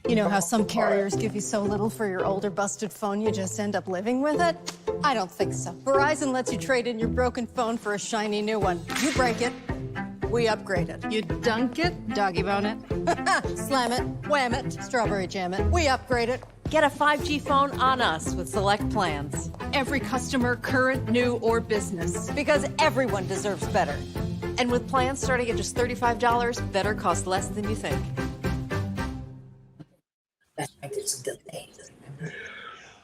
You know how some carriers give you so little for your older busted phone you just end up living with it? I don't think so. Verizon lets you trade in your broken phone for a shiny new one. You break it, we upgrade it. You dunk it, doggy bone it. Slam it, wham it, strawberry jam it. We upgrade it. Get a 5G phone on us with select plans. Every customer, current, new, or business. Because everyone deserves better. And with plans starting at just $35, better costs less than you think.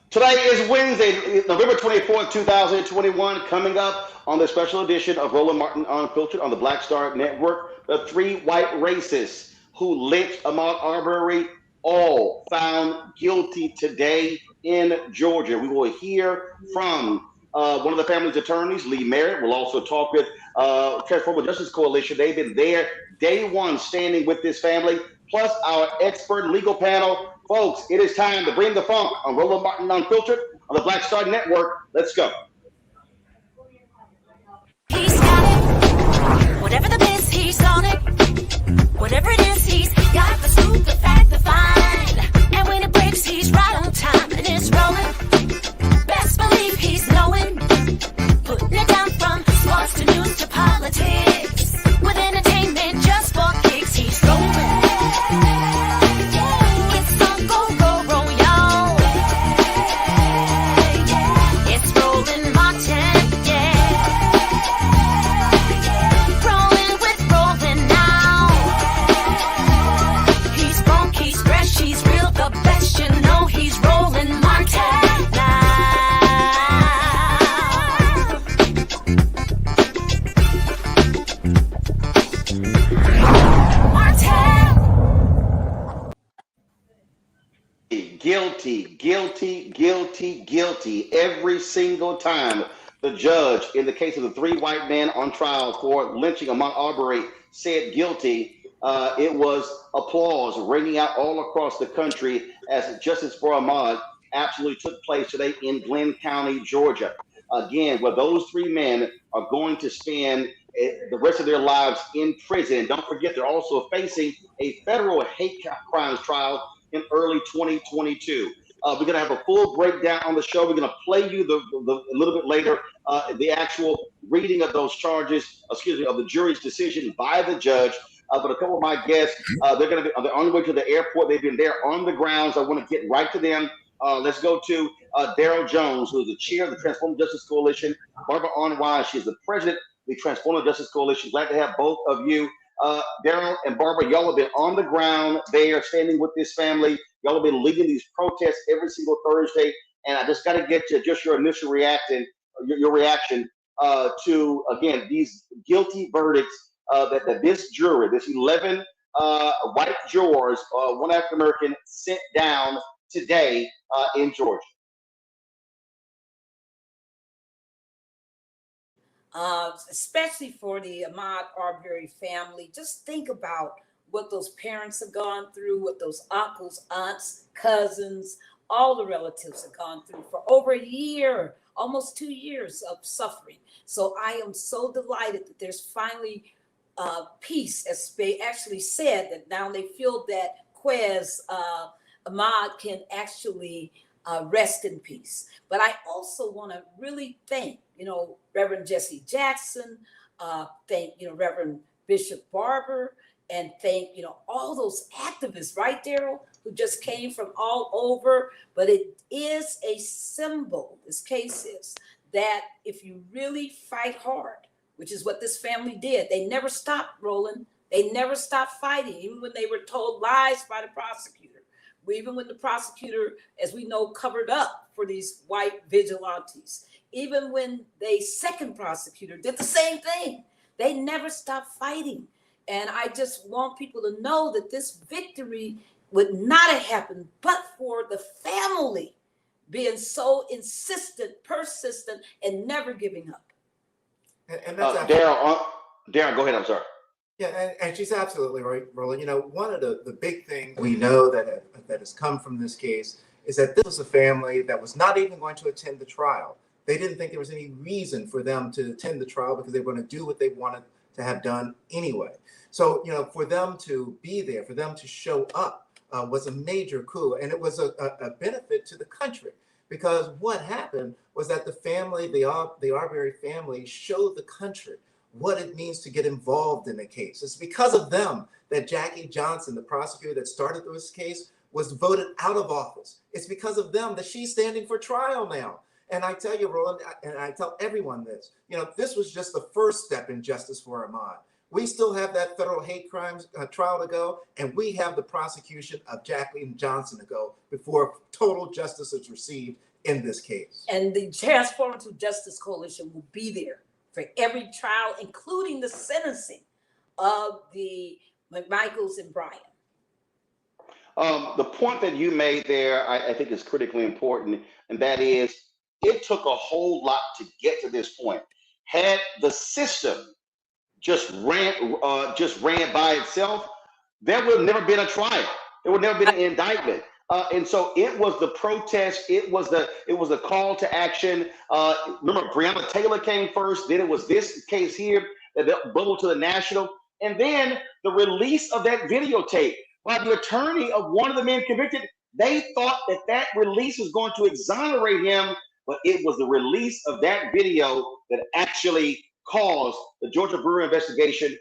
Today is Wednesday, November 24th, 2021. Coming up on the special edition of Roland Martin Unfiltered on the Black Star Network, the three white racists who lynched Ahmaud Arbery, all found guilty today in Georgia. We will hear from one of the family's attorneys, Lee Merritt. We'll also talk with Transformative Justice Coalition. They've been there day one standing with this family, plus our expert legal panel. Folks, it is time to bring the funk on Roland Martin Unfiltered on the Black Star Network. Let's go. He's got it. Whatever the biz, he's on it. Whatever it is, he's got the scoop, the fact, the find. And when it breaks, he's right on time and it's rolling. Best believe he's knowing. Putting it down from sports to news to politics. With entertainment just for kicks, he's rolling. Guilty, guilty, guilty, guilty every single time. The judge in the case of the three white men on trial for lynching Ahmaud Arbery said guilty. It was applause ringing out all across the country as justice for Ahmaud absolutely took place today in Glenn County, Georgia. Again, where those three men are going to spend the rest of their lives in prison. Don't forget, they're also facing a federal hate crimes trial in early 2022. We're going to have a full breakdown on the show. We're going to play you a little bit later the actual reading of those charges, of the jury's decision by the judge. But a couple of my guests, they're going to be on the way to the airport. They've been there on the grounds. I want to get right to them. Let's go to Daryl Jones, who is the chair of the Transformative Justice Coalition. Barbara Anwar, she's the president of the Transformative Justice Coalition. Glad to have both of you. Daryl and Barbara, y'all have been on the ground there, standing with this family. Y'all have been leading these protests every single Thursday. And I just got to get to just your initial reaction, to, again, these guilty verdicts that this jury, this 11 white jurors, one African American, sent down today in Georgia. Especially for the Ahmaud Arbery family. Just think about what those parents have gone through, what those uncles, aunts, cousins, all the relatives have gone through for over a year, almost 2 years of suffering. So I am so delighted that there's finally peace, as they actually said, that now they feel that Ahmaud can actually rest in peace. But I also want to really thank, Reverend Jesse Jackson, thank, Reverend Bishop Barber, and thank, all those activists, right, Daryl, who just came from all over. But it is a symbol, this case is, that if you really fight hard, which is what this family did, they never stopped, Roland. They never stopped fighting, even when they were told lies by the prosecutor. Even when the prosecutor, as we know, covered up for these white vigilantes. Even when the second prosecutor did the same thing. They never stopped fighting. And I just want people to know that this victory would not have happened but for the family being so insistent, persistent, and never giving up. And that's Darren, go ahead. I'm sorry. Yeah, and she's absolutely right, Roland. One of the big things we know that has come from this case is that this was a family that was not even going to attend the trial. They didn't think there was any reason for them to attend the trial because they were going to do what they wanted to have done anyway. So, for them to be there, for them to show up was a major coup. And it was a benefit to the country because what happened was that the family, the Arbery family, showed the country what it means to get involved in a case. It's because of them that Jackie Johnson, the prosecutor that started this case, was voted out of office. It's because of them that she's standing for trial now. And I tell you, Roland, and I tell everyone this, this was just the first step in justice for Ahmaud. We still have that federal hate crimes trial to go, and we have the prosecution of Jackie Johnson to go before total justice is received in this case. And the Transformative Justice Coalition will be there for every trial, including the sentencing of the McMichaels and Bryan. The point that you made there, I think, is critically important, and that is it took a whole lot to get to this point. Had the system just ran by itself, there would have never been a trial. There would never been an indictment. And so it was the protest. It was the call to action. Remember, Breonna Taylor came first. Then it was this case here that bubbled to the national. And then the release of that videotape by the attorney of one of the men convicted. They thought that release was going to exonerate him, but it was the release of that video that actually caused the Georgia Brewer investigation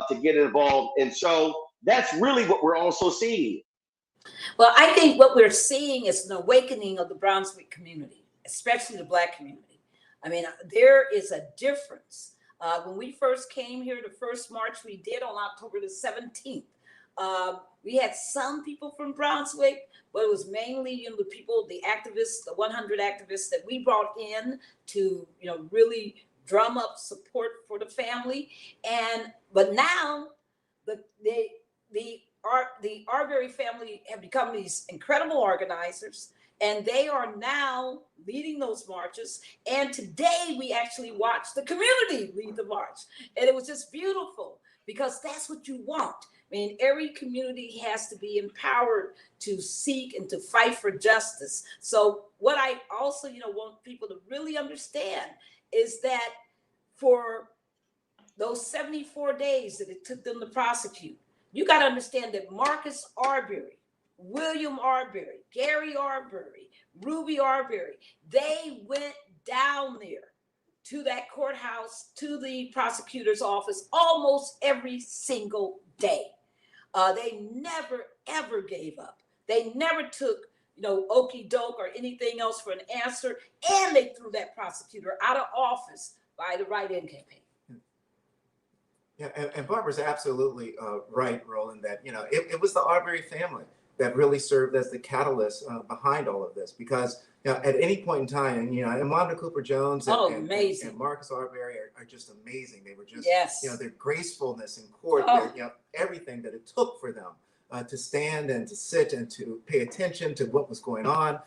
to get involved. And so that's really what we're also seeing. Well, I think what we're seeing is an awakening of the Brunswick community, especially the Black community. I mean, there is a difference. When we first came here, the first march we did on October the 17th, we had some people from Brunswick, but it was mainly, the people, the activists, the 100 activists that we brought in to, really drum up support for the family. But now the Arbery family have become these incredible organizers, and they are now leading those marches. And today we actually watched the community lead the march. And it was just beautiful because that's what you want. I mean, every community has to be empowered to seek and to fight for justice. So what I also, want people to really understand is that for those 74 days that it took them to prosecute, you got to understand that Marcus Arbery, William Arbery, Gary Arbery, Ruby Arbery. They went down there to that courthouse, to the prosecutor's office almost every single day. They never, ever gave up. They never took, okey doke or anything else for an answer. And they threw that prosecutor out of office by the write-in campaign. Yeah, and Barbara's absolutely right, Roland, that, it was the Arbery family that really served as the catalyst behind all of this, because at any point in time, and Ahmaud Cooper Jones and Marcus Arbery are just amazing. They were just, their gracefulness in court, everything that it took for them to stand and to sit and to pay attention to what was going on.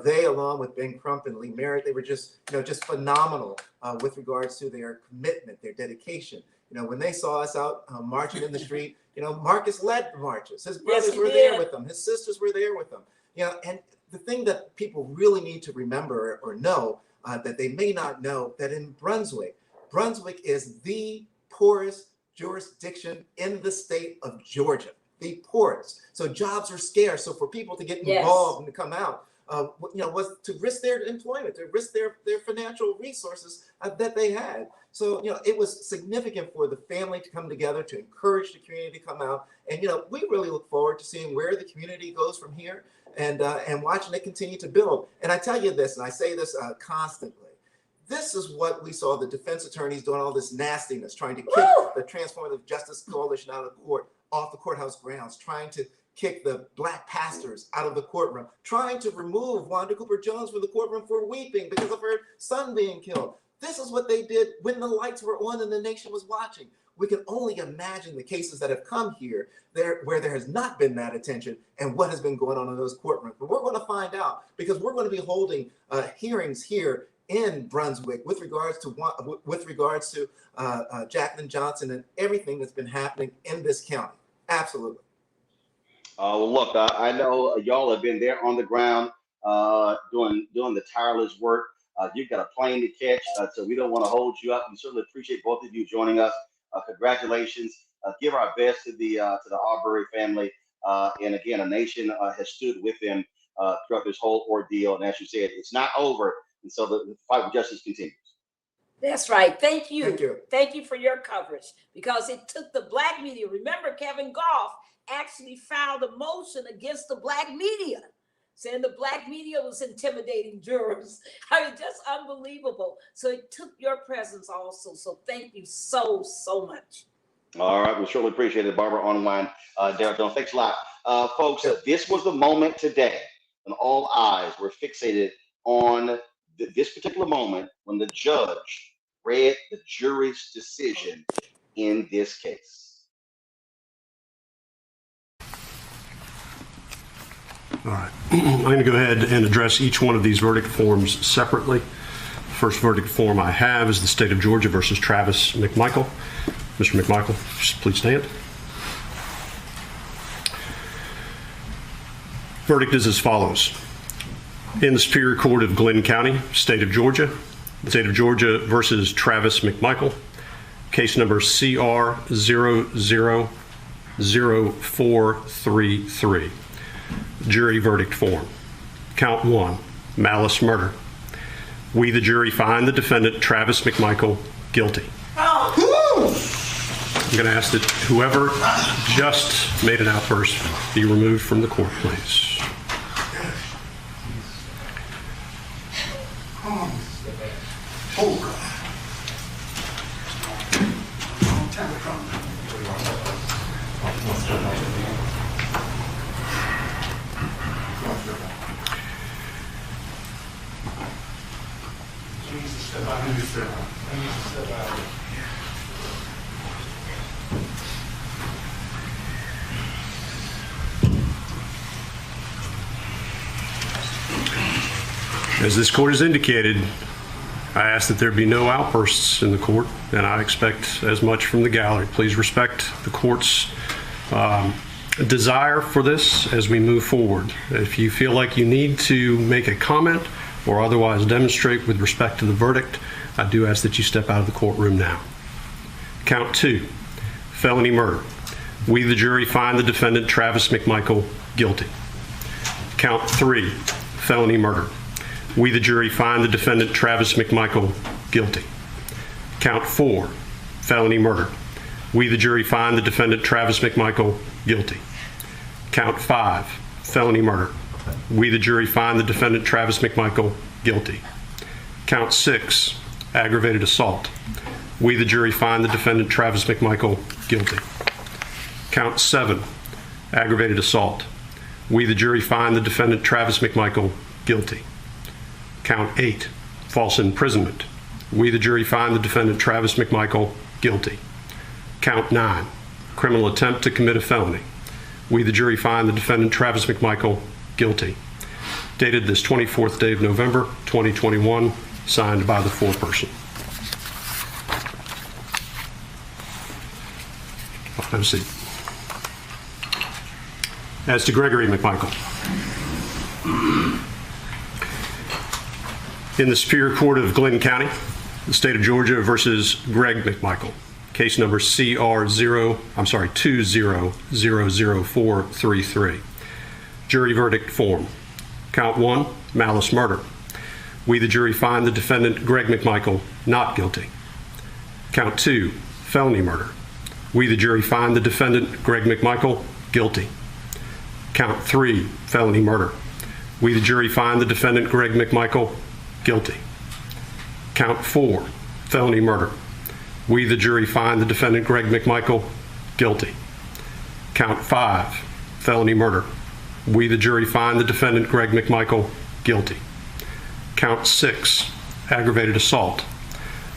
They, along with Ben Crump and Lee Merritt, they were just phenomenal with regards to their commitment, their dedication. When they saw us out marching in the street, Marcus led the marches. His brothers were there with them. His sisters were there with them. And the thing that people really need to remember or know that they may not know, that in Brunswick is the poorest jurisdiction in the state of Georgia, the poorest. So jobs are scarce. So for people to get involved and to come out, was to risk their employment, to risk their financial resources that they had. So, it was significant for the family to come together, to encourage the community to come out. And, we really look forward to seeing where the community goes from here and watching it continue to build. And I tell you this, and I say this constantly, this is what we saw the defense attorneys doing, all this nastiness, trying to kick the Transformative Justice Coalition out of the court, off the courthouse grounds, trying to kick the Black pastors out of the courtroom, trying to remove Wanda Cooper Jones from the courtroom for weeping because of her son being killed. This is what they did when the lights were on and the nation was watching. We can only imagine the cases that have come here where there has not been that attention and what has been going on in those courtrooms. But we're going to find out, because we're going to be holding hearings here in Brunswick with regards to Jacqueline Johnson and everything that's been happening in this county. Absolutely. Well, look, I know y'all have been there on the ground doing the tireless work. You've got a plane to catch, so we don't want to hold you up. We certainly appreciate both of you joining us. Congratulations. Give our best to the Arbery family. And again, a nation has stood with them throughout this whole ordeal. And as you said, it's not over. And so the fight for justice continues. That's right. Thank you. Thank you. Thank you for your coverage, because it took the Black media. Remember, Kevin Goff actually filed a motion against the Black media, saying the Black media was intimidating jurors. I mean, just unbelievable. So it took your presence also. So thank you so much. All right. We surely appreciate it, Barbara Online. Darryl, thanks a lot. Folks, this was the moment today when all eyes were fixated on this particular moment when the judge read the jury's decision in this case. All right, I'm going to go ahead and address each one of these verdict forms separately. The first verdict form I have is the State of Georgia versus Travis McMichael. Mr. McMichael, please stand. Verdict is as follows. In the Superior Court of Glenn County, State of Georgia, the State of Georgia versus Travis McMichael, case number CR 000433. Jury verdict form. Count 1, malice murder. We, the jury, find the defendant, Travis McMichael, guilty. I'm going to ask that whoever just made an outburst be removed from the court, please. As this court has indicated, I ask that there be no outbursts in the court, and I expect as much from the gallery. Please respect the court's desire for this as we move forward. If you feel like you need to make a comment or otherwise demonstrate with respect to the verdict, I do ask that you step out of the courtroom now. Count 2, felony murder. We, the jury, find the defendant, Travis McMichael, guilty. Count 3, felony murder. We, the jury, find the defendant Travis McMichael guilty. Count 4, felony murder. We, the jury, find the defendant Travis McMichael guilty. Count 5, felony murder. We, the jury, find the defendant Travis McMichael guilty. Count 6, aggravated assault. We, the jury, find the defendant Travis McMichael guilty. Count 7, aggravated assault. We, the jury, find the defendant Travis McMichael guilty. Count 8, false imprisonment. We, the jury, find the defendant Travis McMichael guilty. Count 9, criminal attempt to commit a felony. We, the jury, find the defendant Travis McMichael guilty. Dated this 24th day of November, 2021, signed by the foreperson. Have a seat. As to Gregory McMichael. In the Superior Court of Glenn County, the state of Georgia versus Greg McMichael, case number CR20000433. Jury verdict form. Count 1, malice murder. We, the jury, find the defendant Greg McMichael not guilty. Count 2, felony murder. We, the jury, find the defendant Greg McMichael guilty. Count 3, felony murder. We, the jury, find the defendant Greg McMichael guilty. Count 4, felony murder. We, the jury, find the defendant Greg McMichael guilty. Count 5, felony murder. We, the jury, find the defendant Greg McMichael guilty. Count 6, aggravated assault.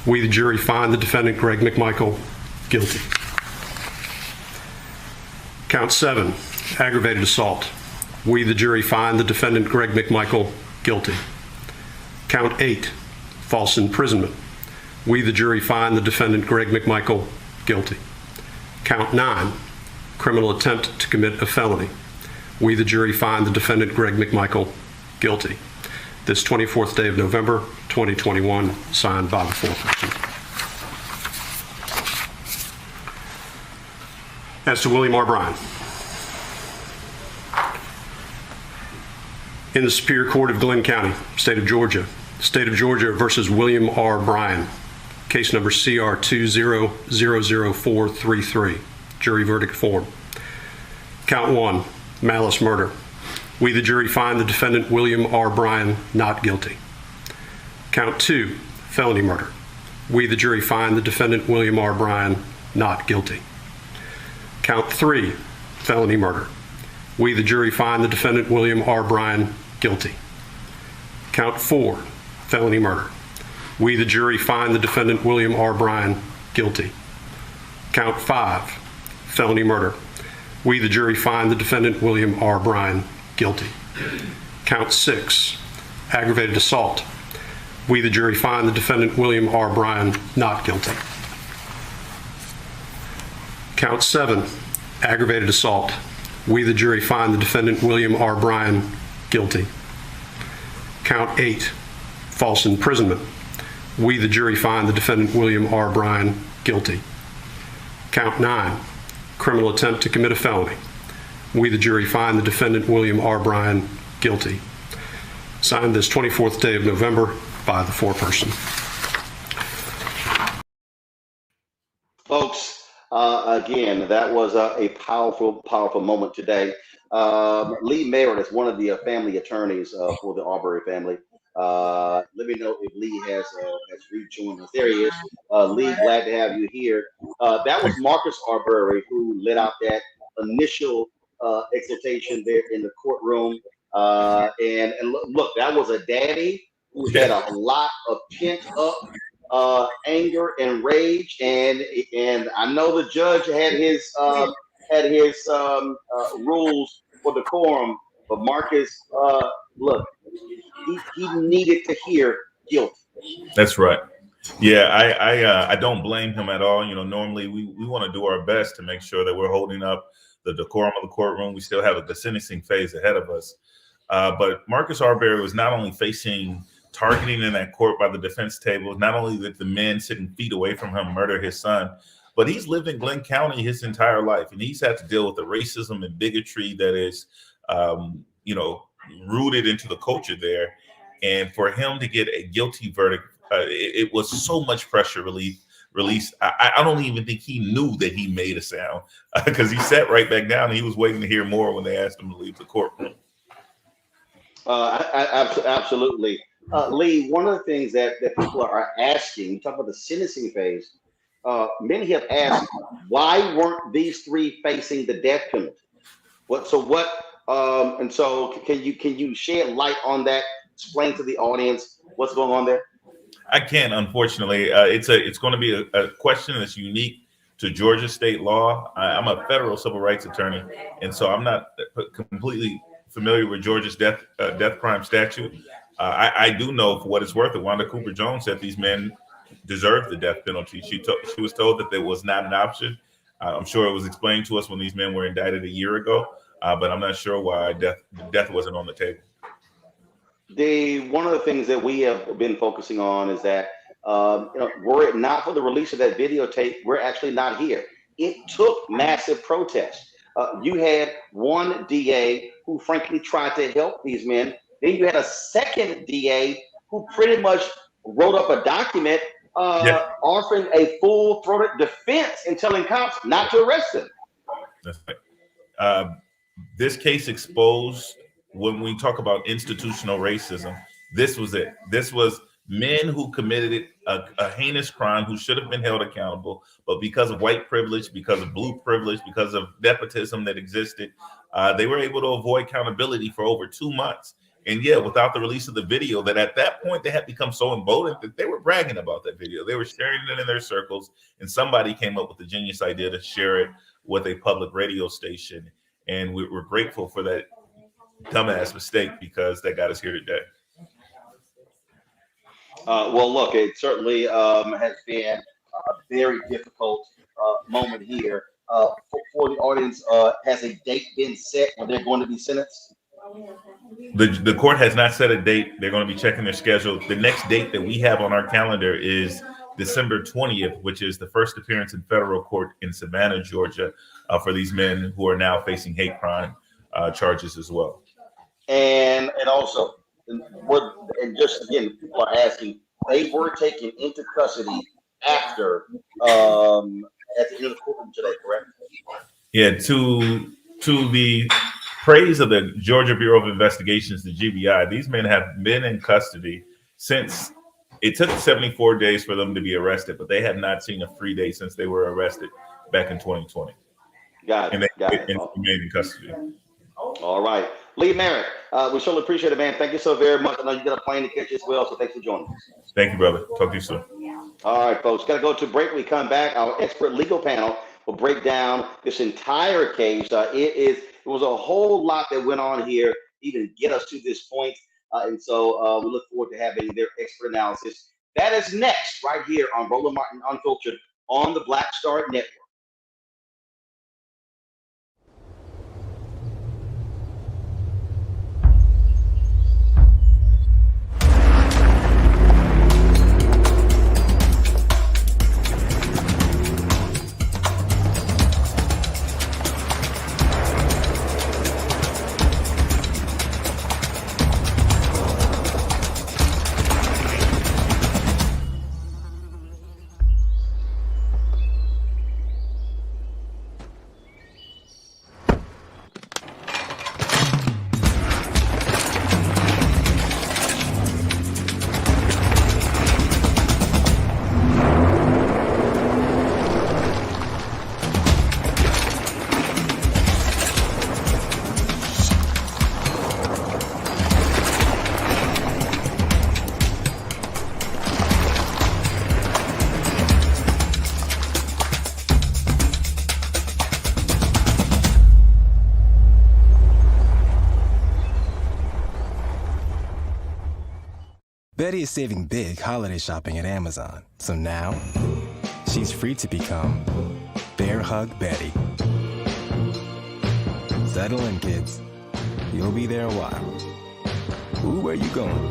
We, the jury, find the defendant Greg McMichael guilty. Count 7, aggravated assault. We, the jury, find the defendant Greg McMichael guilty. Count 8, false imprisonment. We, the jury, find the defendant Greg McMichael guilty. Count 9, criminal attempt to commit a felony. We, the jury, find the defendant Greg McMichael guilty. This 24th day of November, 2021, signed by the foreperson. As to William R. Bryan. In the Superior Court of Glenn County, state of Georgia versus William R. Bryan, case number CR20000433. Jury verdict form. Count 1, malice murder. We, the jury, find the defendant William R. Bryan not guilty. Count 2, felony murder. We, the jury, find the defendant William R. Bryan not guilty. Count 3, felony murder. We, the jury, find the defendant William R. Bryan guilty. Count 4, felony murder. We, the jury, find the defendant William R. Bryan guilty. Count 5, felony murder. We, the jury, find the defendant William R. Bryan guilty. Count 6, aggravated assault. We, the jury, find the defendant William R. Bryan not guilty. Count 7, aggravated assault. We, the jury, find the defendant William R. Bryan guilty. Count 8, false imprisonment. We, the jury, find the defendant William R. Bryan guilty. Count 9, criminal attempt to commit a felony. We, the jury, find the defendant William R. Bryan guilty. Signed this 24th day of November by the foreperson. Folks, again, that was a powerful, powerful moment today. Lee Merritt is one of the family attorneys for the Arbery family. Let me know if Lee has rejoined us. There he is. Lee, glad to have you here. That was Marcus Arbery who let out that initial exhortation there in the courtroom. And look, that was a daddy who had a lot of pent up anger and rage, and I know the judge had his rules for decorum, but Marcus, look, he needed to hear guilty. That's right. Yeah, I don't blame him at all. You know, normally we want to do our best to make sure that we're holding up the decorum of the courtroom. We still have the sentencing phase ahead of us. But Marcus Arbery was not only facing targeting in that court by the defense table, not only did the men sitting feet away from him murder his son, but he's lived in Glenn County his entire life, and he's had to deal with the racism and bigotry that is, rooted into the culture there. And for him to get a guilty verdict, it was so much pressure released. I don't even think he knew that he made a sound because he sat right back down and he was waiting to hear more when they asked him to leave the courtroom. Absolutely. Lee, one of the things that people are asking, you talk about the sentencing phase, many have asked, why weren't these three facing the death penalty? And so can you shed light on that? Explain to the audience what's going on there. I can't, unfortunately. It's going to be a question that's unique to Georgia state law. I'm a federal civil rights attorney, and so I'm not completely familiar with Georgia's death crime statute. I do know, for what it's worth, that Wanda Cooper Jones said these men deserved the death penalty. She was told that there was not an option. I'm sure it was explained to us when these men were indicted a year ago, but I'm not sure why death wasn't on the table. One of the things that we have been focusing on is that were it not for the release of that videotape, we're actually not here. It took massive protest. You had one DA who frankly tried to help these men. Then you had a second DA who pretty much wrote up a document offering a full-throated defense and telling cops not to arrest them. That's right. This case exposed, when we talk about institutional racism, this was it. This was men who committed a heinous crime who should have been held accountable, but because of white privilege, because of blue privilege, because of nepotism that existed, they were able to avoid accountability for over 2 months. And yeah, without the release of the video, that at that point they had become so emboldened that they were bragging about that video. They were sharing it in their circles, and somebody came up with the genius idea to share it with a public radio station. And we're grateful for that dumbass mistake, because that got us here today. Well, look, it certainly has been a very difficult moment here. For the audience, has a date been set when they're going to be sentenced? The court has not set a date. They're going to be checking their schedule. The next date that we have on our calendar is December 20th, which is the first appearance in federal court in Savannah, Georgia, for these men who are now facing hate crime charges as well. And also, and just again, people are asking, they were taken into custody after at the end of the courtroom today, correct? Yeah, to the praise of the Georgia Bureau of Investigations, the GBI, these men have been in custody since it took 74 days for them to be arrested, but they have not seen a free day since they were arrested back in 2020. Got it. And they remain in custody. All right. Lee Merritt, we certainly appreciate it, man. Thank you so very much. I know you got a plane to catch as well, so thanks for joining us. Thank you, brother. Talk to you soon. All right, folks. Got to go to break. We come back. Our expert legal panel will break down this entire case. It was a whole lot that went on here, even get us to this point. And so we look forward to having their expert analysis. That is next, right here on Roland Martin Unfiltered on the Black Star Network. Betty is saving big holiday shopping at Amazon. So now, she's free to become Bear Hug Betty. Settle in, kids. You'll be there a while. Ooh, where you going?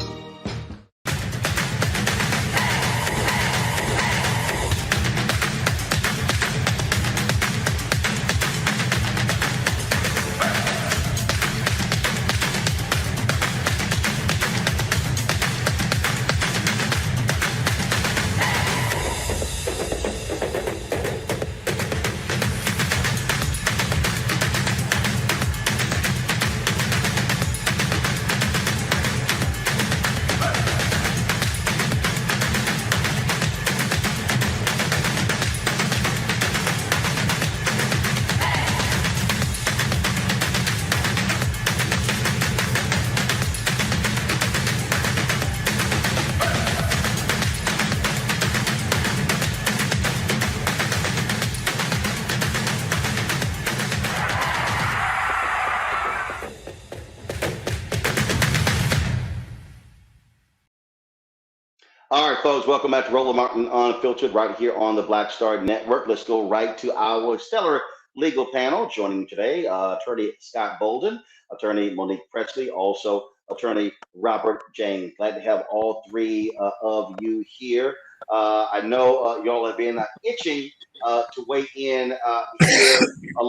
All right, folks, welcome back to Roland Martin Unfiltered right here on the Black Star Network. Let's go right to our stellar legal panel. Joining me today, attorney Scott Bolden, attorney Monique Presley, also attorney Robert James. Glad to have all three of you here. I know y'all have been itching to weigh in here. A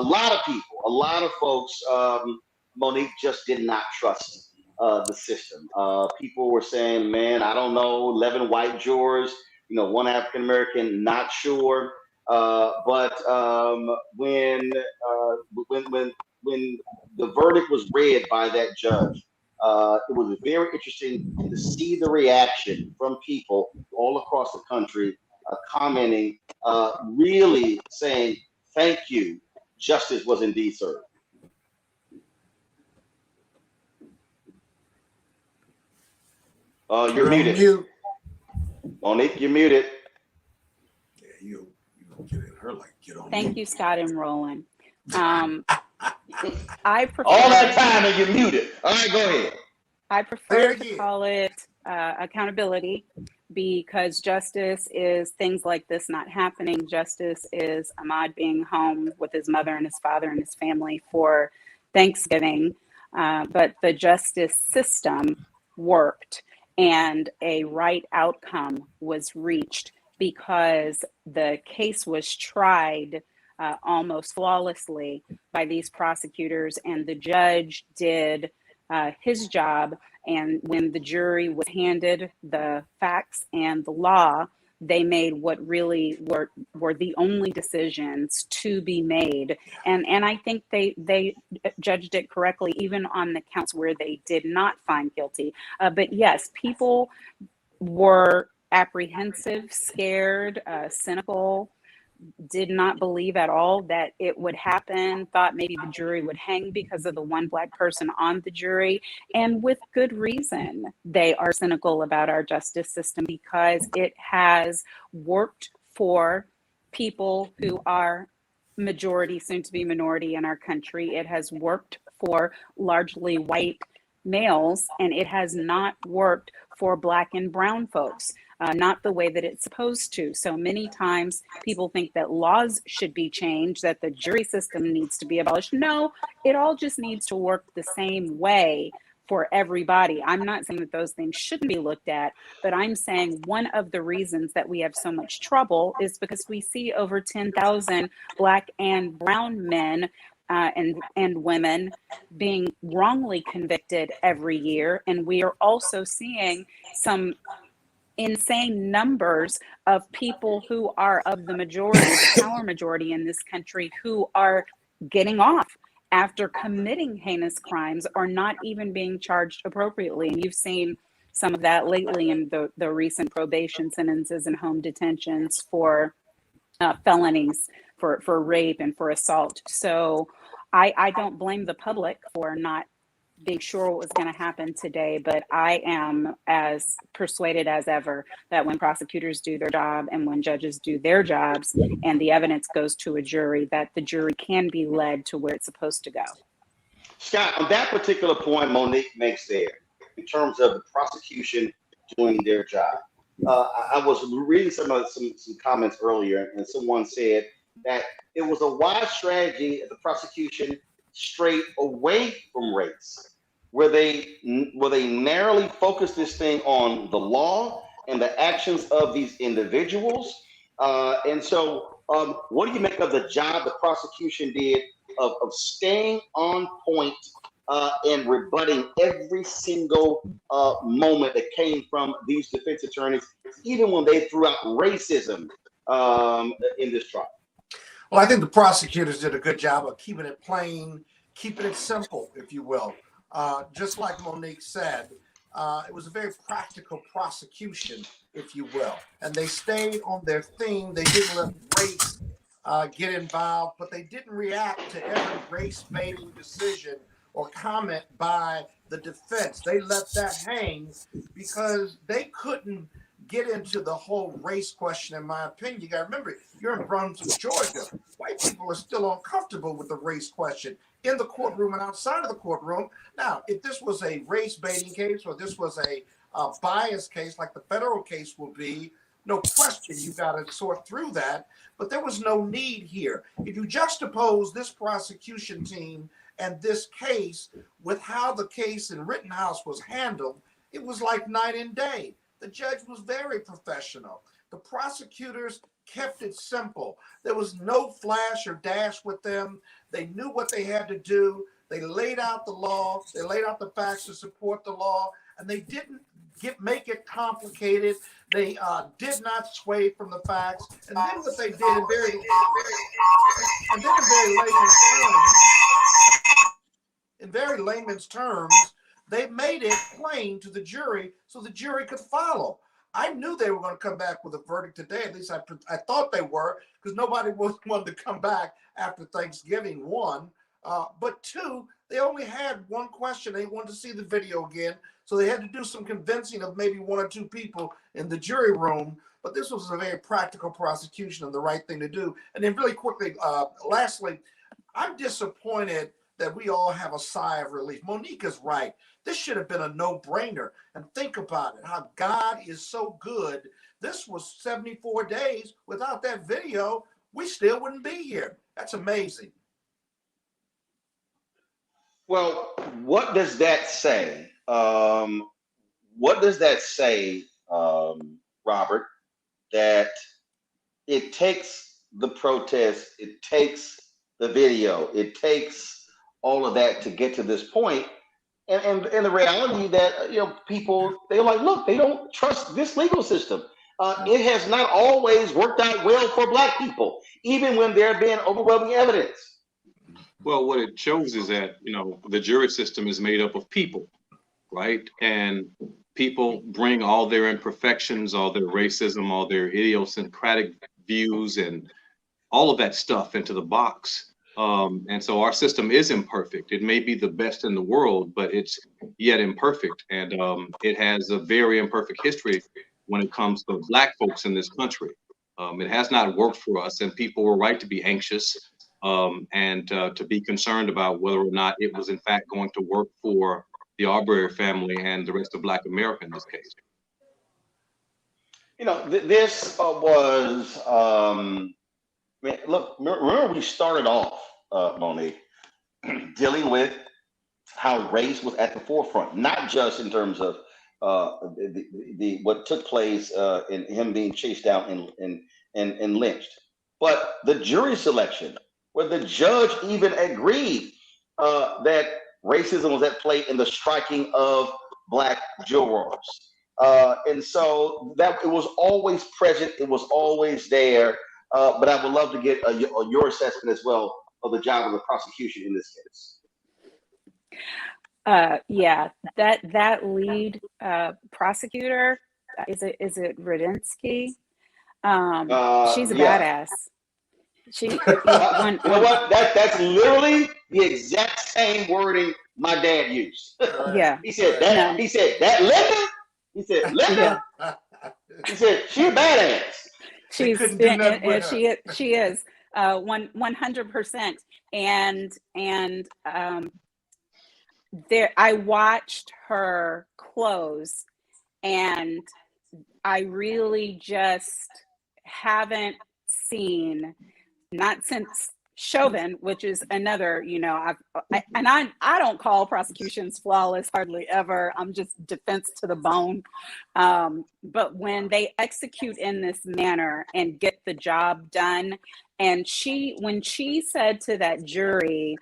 lot of people, a lot of folks, Monique just did not trust the system. People were saying, man, I don't know, 11 white jurors, one African American, not sure. But when the verdict was read by that judge, it was very interesting to see the reaction from people all across the country commenting, really saying, thank you, justice was indeed served. You're muted. Mute. Monique, you're muted. Yeah, you get at her like get on. Thank mute. you, Scott and Roland. I prefer All that time and you're muted. All right, go ahead. I prefer to call it accountability, because justice is things like this not happening. Justice is Ahmaud being home with his mother and his father and his family for Thanksgiving. But the justice system worked, and a right outcome was reached because the case was tried almost flawlessly by these prosecutors, and the judge did his job. And when the jury was handed the facts and the law, they made what really were the only decisions to be made. And I think they judged it correctly, even on the counts where they did not find guilty. But yes, people were apprehensive, scared, cynical, did not believe at all that it would happen, thought maybe the jury would hang because of the one Black person on the jury. And with good reason, they are cynical about our justice system, because it has worked for people who are majority, soon to be minority in our country. It has worked for largely white males, and it has not worked for Black and brown folks. Not the way that it's supposed to. So many times people think that laws should be changed, that the jury system needs to be abolished. No, it all just needs to work the same way for everybody. I'm not saying that those things shouldn't be looked at, but I'm saying one of the reasons that we have so much trouble is because we see over 10,000 Black and brown men and women being wrongly convicted every year. And we are also seeing some insane numbers of people who are of the majority, the power majority in this country, who are getting off after committing heinous crimes or not even being charged appropriately. And you've seen some of that lately in the recent probation sentences and home detentions for felonies, for rape and for assault. So I don't blame the public for not being sure what was going to happen today, but I am as persuaded as ever that when prosecutors do their job and when judges do their jobs and the evidence goes to a jury, that the jury can be led to where it's supposed to go. Scott, on that particular point Monique makes there, in terms of the prosecution doing their job, I was reading some comments earlier, and someone said that it was a wise strategy of the prosecution straight away from race, where they narrowly focused this thing on the law and the actions of these individuals. And so what do you make of the job the prosecution did of staying on point and rebutting every single moment that came from these defense attorneys, even when they threw out racism in this trial? Well, I think the prosecutors did a good job of keeping it plain, keeping it simple, if you will. Just like Monique said, it was a very practical prosecution, if you will. And they stayed on their theme. They didn't let race get involved, but they didn't react to every race-baiting decision or comment by the defense. They let that hang because they couldn't get into the whole race question, in my opinion. You got to remember, you're in Brunswick, Georgia. White people are still uncomfortable with the race question in the courtroom and outside of the courtroom. Now, if this was a race baiting case or this was a bias case like the federal case will be, no question, you got to sort through that. But there was no need here. If you juxtapose this prosecution team and this case with how the case in Rittenhouse was handled, it was like night and day. The judge was very professional. The prosecutors kept it simple. There was no flash or dash with them. They knew what they had to do. They laid out the law. They laid out the facts to support the law, and they didn't make it complicated. They did not sway from the facts. And then what they did in very layman's terms, they made it plain to the jury so the jury could follow. I knew they were going to come back with a verdict today. At least I thought they were, because nobody wanted to come back after Thanksgiving, one. But two, they only had one question. They wanted to see the video again. So they had to do some convincing of maybe one or two people in the jury room. But this was a very practical prosecution and the right thing to do. And then really quickly, lastly, I'm disappointed that we all have a sigh of relief. Monique is right. This should have been a no-brainer. And think about it, how God is so good. This was 74 days. Without that video, we still wouldn't be here. That's amazing. Well, what does that say? What does that say, Robert, that it takes the protest, it takes the video, it takes all of that to get to this point? And the reality that, people, they're like, look, they don't trust this legal system. It has not always worked out well for Black people, even when there have been overwhelming evidence. Well, what it shows is that, the jury system is made up of people, right? And people bring all their imperfections, all their racism, all their idiosyncratic views, and all of that stuff into the box. And so our system is imperfect. It may be the best in the world, but it's yet imperfect. And it has a very imperfect history when it comes to Black folks in this country. It has not worked for us, and people were right to be anxious and to be concerned about whether or not it was in fact going to work for the Arbery family and the rest of Black America in this case. This was, look, remember we started off, Monique, dealing with how race was at the forefront, not just in terms of what took place in him being chased down and lynched, but the jury selection, where the judge even agreed that racism was at play in the striking of Black jurors. And so that it was always present, it was always there. But I would love to get your assessment as well of the job of the prosecution in this case. Yeah, that lead prosecutor, is it Rudinsky? She's a badass. You know what? That's literally the exact same wording my dad used. Yeah. He said that. No. He said that Linda. He said Linda. Yeah. He said she a badass. She is 100%. And there, I watched her close, and I really just haven't seen, not since Chauvin, which is another, I don't call prosecutions flawless hardly ever. I'm just defense to the bone. But when they execute in this manner and get the job done, and when she said to that jury,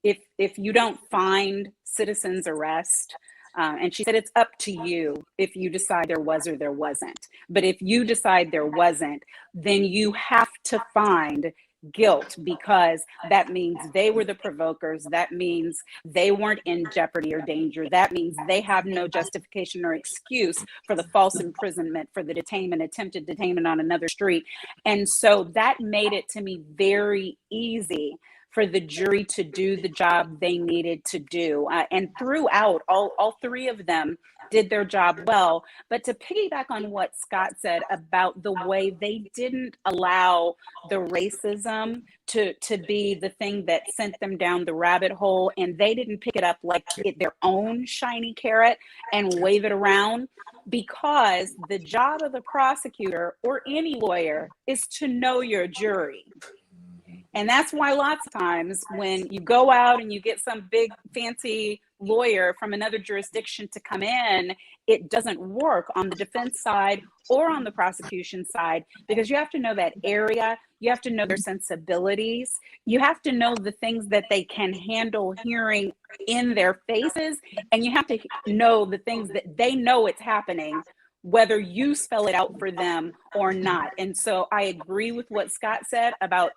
if you don't find citizen's arrest, and she said, it's up to you if you decide there was or there wasn't. But if you decide there wasn't, then you have to find guilt, because that means they were the provokers. That means they weren't in jeopardy or danger. That means they have no justification or excuse for the false imprisonment, for the detainment, attempted detainment on another street. And so that made it to me very easy for the jury to do the job they needed to do. And throughout, all three of them did their job well. But to piggyback on what Scott said about the way they didn't allow the racism to be the thing that sent them down the rabbit hole, and they didn't pick it up like their own shiny carrot and wave it around, because the job of the prosecutor or any lawyer is to know your jury. And that's why lots of times when you go out and you get some big fancy lawyer from another jurisdiction to come in, it doesn't work on the defense side or on the prosecution side, because you have to know that area, you have to know their sensibilities, you have to know the things that they can handle hearing in their faces, and you have to know the things that they know it's happening, whether you spell it out for them or not. And so I agree with what Scott said about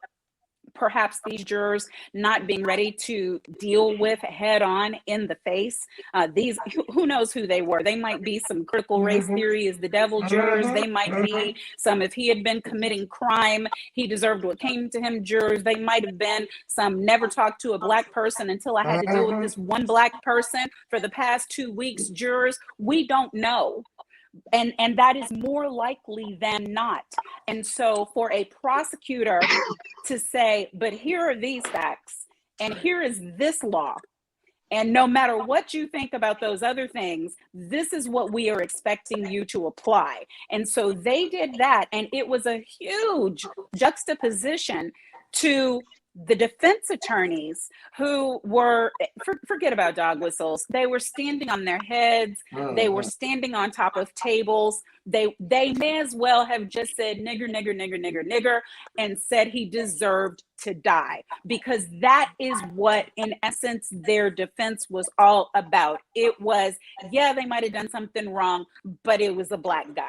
perhaps these jurors not being ready to deal with head on in the face. These, who knows who they were? They might be some critical race theory is the devil jurors. They might be some, if he had been committing crime, he deserved what came to him jurors. They might have been some never talked to a black person until I had to deal with this one black person for the past 2 weeks jurors. We don't know. And that is more likely than not. And so for a prosecutor to say, but here are these facts, and here is this law, and no matter what you think about those other things, this is what we are expecting you to apply. And so they did that, and it was a huge juxtaposition to the defense attorneys who were, forget about dog whistles, they were standing on their heads, they were standing on top of tables, they may as well have just said nigger, nigger, nigger, nigger, nigger, and said he deserved to die, because that is what, in essence, their defense was all about. It was, yeah, they might have done something wrong, but it was a black guy.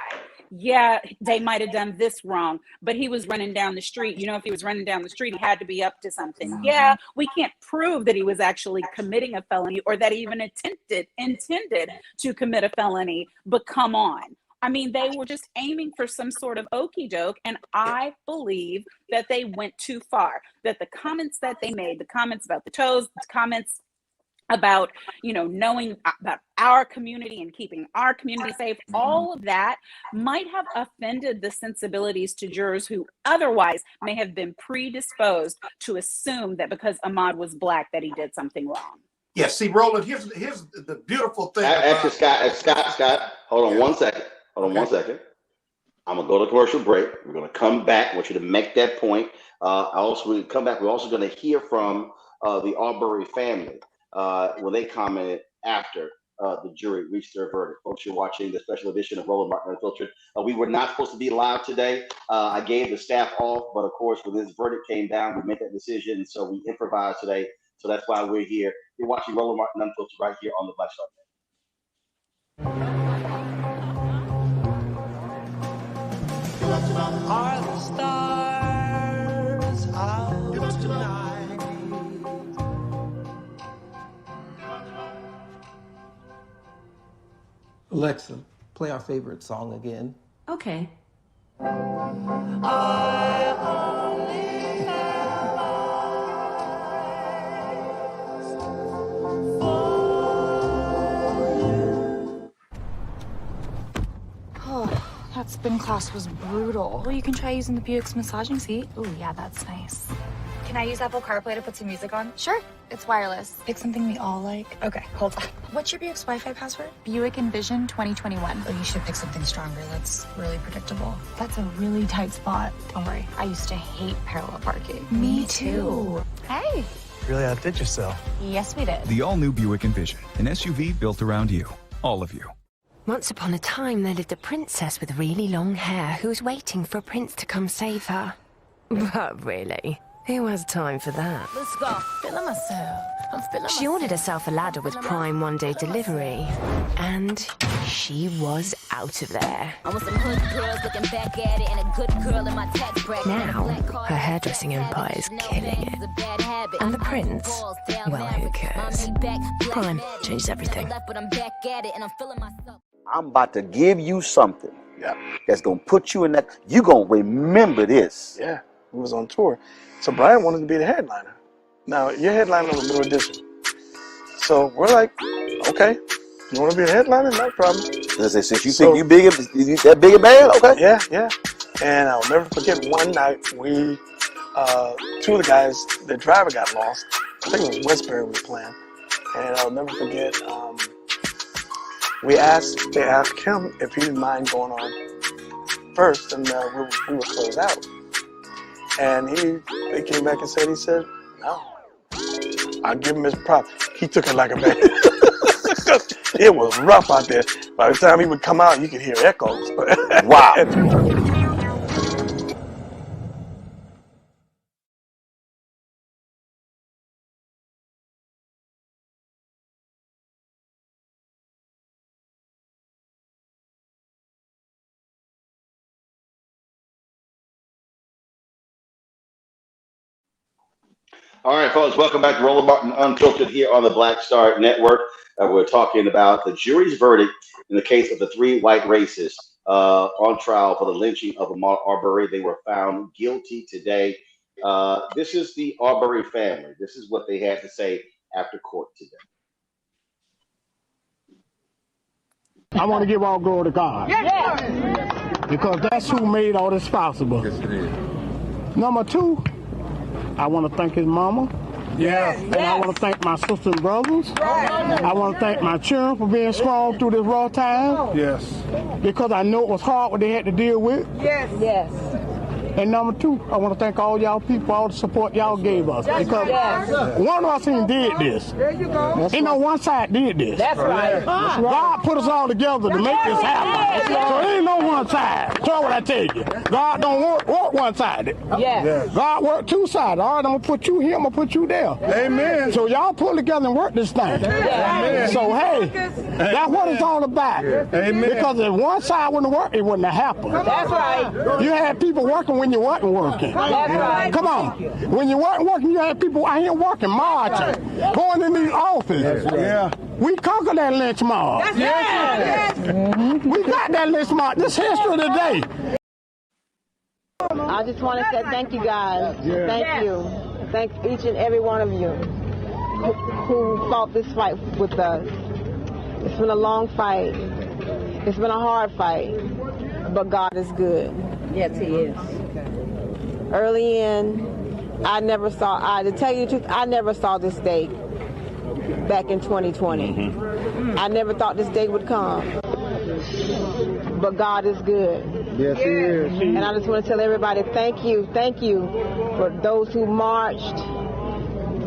Yeah, they might have done this wrong, but he was running down the street. You know, if he was running down the street, he had to be up to something. Yeah, we can't prove that he was actually committing a felony or that he even intended to commit a felony, but come on. I mean, they were just aiming for some sort of okie doke, and I believe that they went too far, that the comments that they made, the comments about the toes, the comments about, you know, knowing about our community and keeping our community safe, all of that might have offended the sensibilities to jurors who otherwise may have been predisposed to assume that because Ahmaud was black that he did something wrong. Yeah, see, Roland, here's the beautiful thing. Actually, Scott, hold on 1 second. Hold on 1 second. I'm gonna go to commercial break. We're gonna come back. I want you to make that point. When we come back, we're also gonna hear from the Arbery family when they commented after the jury reached their verdict. Folks, you're watching the special edition of Roland Martin Unfiltered. We were not supposed to be live today. I gave the staff off, but of course, when this verdict came down, we made that decision, and so we improvised today. So that's why we're here. You're watching Roland Martin Unfiltered right here on the Black Star. Are the stars out tonight? Alexa, play our favorite song again. Okay. That spin class was brutal. Well, you can try using the Buick's massaging seat. Ooh, yeah, that's nice. Can I use Apple CarPlay to put some music on? Sure. It's wireless. Pick something we all like. Okay, hold on. What's your Buick's Wi-Fi password? Buick Envision 2021. Oh, you should pick something stronger. That's really predictable. That's a really tight spot. Don't worry. I used to hate parallel parking. Me too. Hey. Really outdid yourself. Yes, we did. The all-new Buick Envision, an SUV built around you, all of you. Once upon a time, there lived a princess with really long hair who was waiting for a prince to come save her. But really, who has time for that? Let's go. Feeling myself. I'm feeling She ordered herself a ladder with Prime one-day delivery, and she was out of there. I want some hood girls looking back at it and a good girl in my tax bracket. Now, her hairdressing empire is killing it. And the prince, well, who cares? Prime changes everything. I'm about to give you something that's going to put you in that. You're going to remember this. Yeah, he was on tour. So Bryan wanted to be the headliner. Now, you're headlining on the New Edition. So we're like, okay, you want to be a headliner? No problem. Since you think you that big a band, okay? Yeah, yeah. And I'll never forget one night we, two of the guys, the driver got lost. I think it was Westbury we were playing. And I'll never forget, they asked him if he didn't mind going on first, and we would close out. And they came back and he said, no. I'll give him his props. He took it like a man. It was rough out there. By the time he would come out, you could hear echoes. Wow. All right, folks, welcome back to Roland Martin Unfiltered here on the Black Star Network. We're talking about the jury's verdict in the case of the 3 white racists on trial for the lynching of Ahmaud Arbery. They were found guilty today. This is the Arbery family. This is what they had to say after court today. I want to give all glory to God. Yes. Because that's who made all this possible. Yes, it is. Number 2, I want to thank his mama. Yes. And I want to thank my sisters and brothers. Right. I want to thank my children for being strong through this rough time. Yes. Because I know it was hard what they had to deal with. Yes. Yes. And number 2, I want to thank all y'all people, all the support y'all gave us. Because one of us ain't did this. There you go. Ain't no one side did this. That's right. God put us all together to make this happen. So there ain't no one side. That's what I tell you. God don't work one sided. Yes. God work 2 sides. All right, I'm going to put you here, I'm going to put you there. Amen. So y'all pull together and work this thing. Amen. So hey, that's what it's all about. Amen. Because if one side wouldn't work, it wouldn't have happened. That's right. You had people working when you wasn't working. That's right. Come on. When you weren't working, you had people out here working, marching, going in these offices. Right. Yeah. We conquered that lynch mob. Yes. We got that lynch mob. This history today. I just want to say thank you guys. Yeah. Thank you. Thank each and every one of you who fought this fight with us. It's been a long fight. It's been a hard fight. But God is good. Yes, He is. Early in, to tell you the truth, I never saw this day back in 2020. Mm-hmm. I never thought this day would come. But God is good. Yes, He is. And I just want to tell everybody, thank you for those who marched,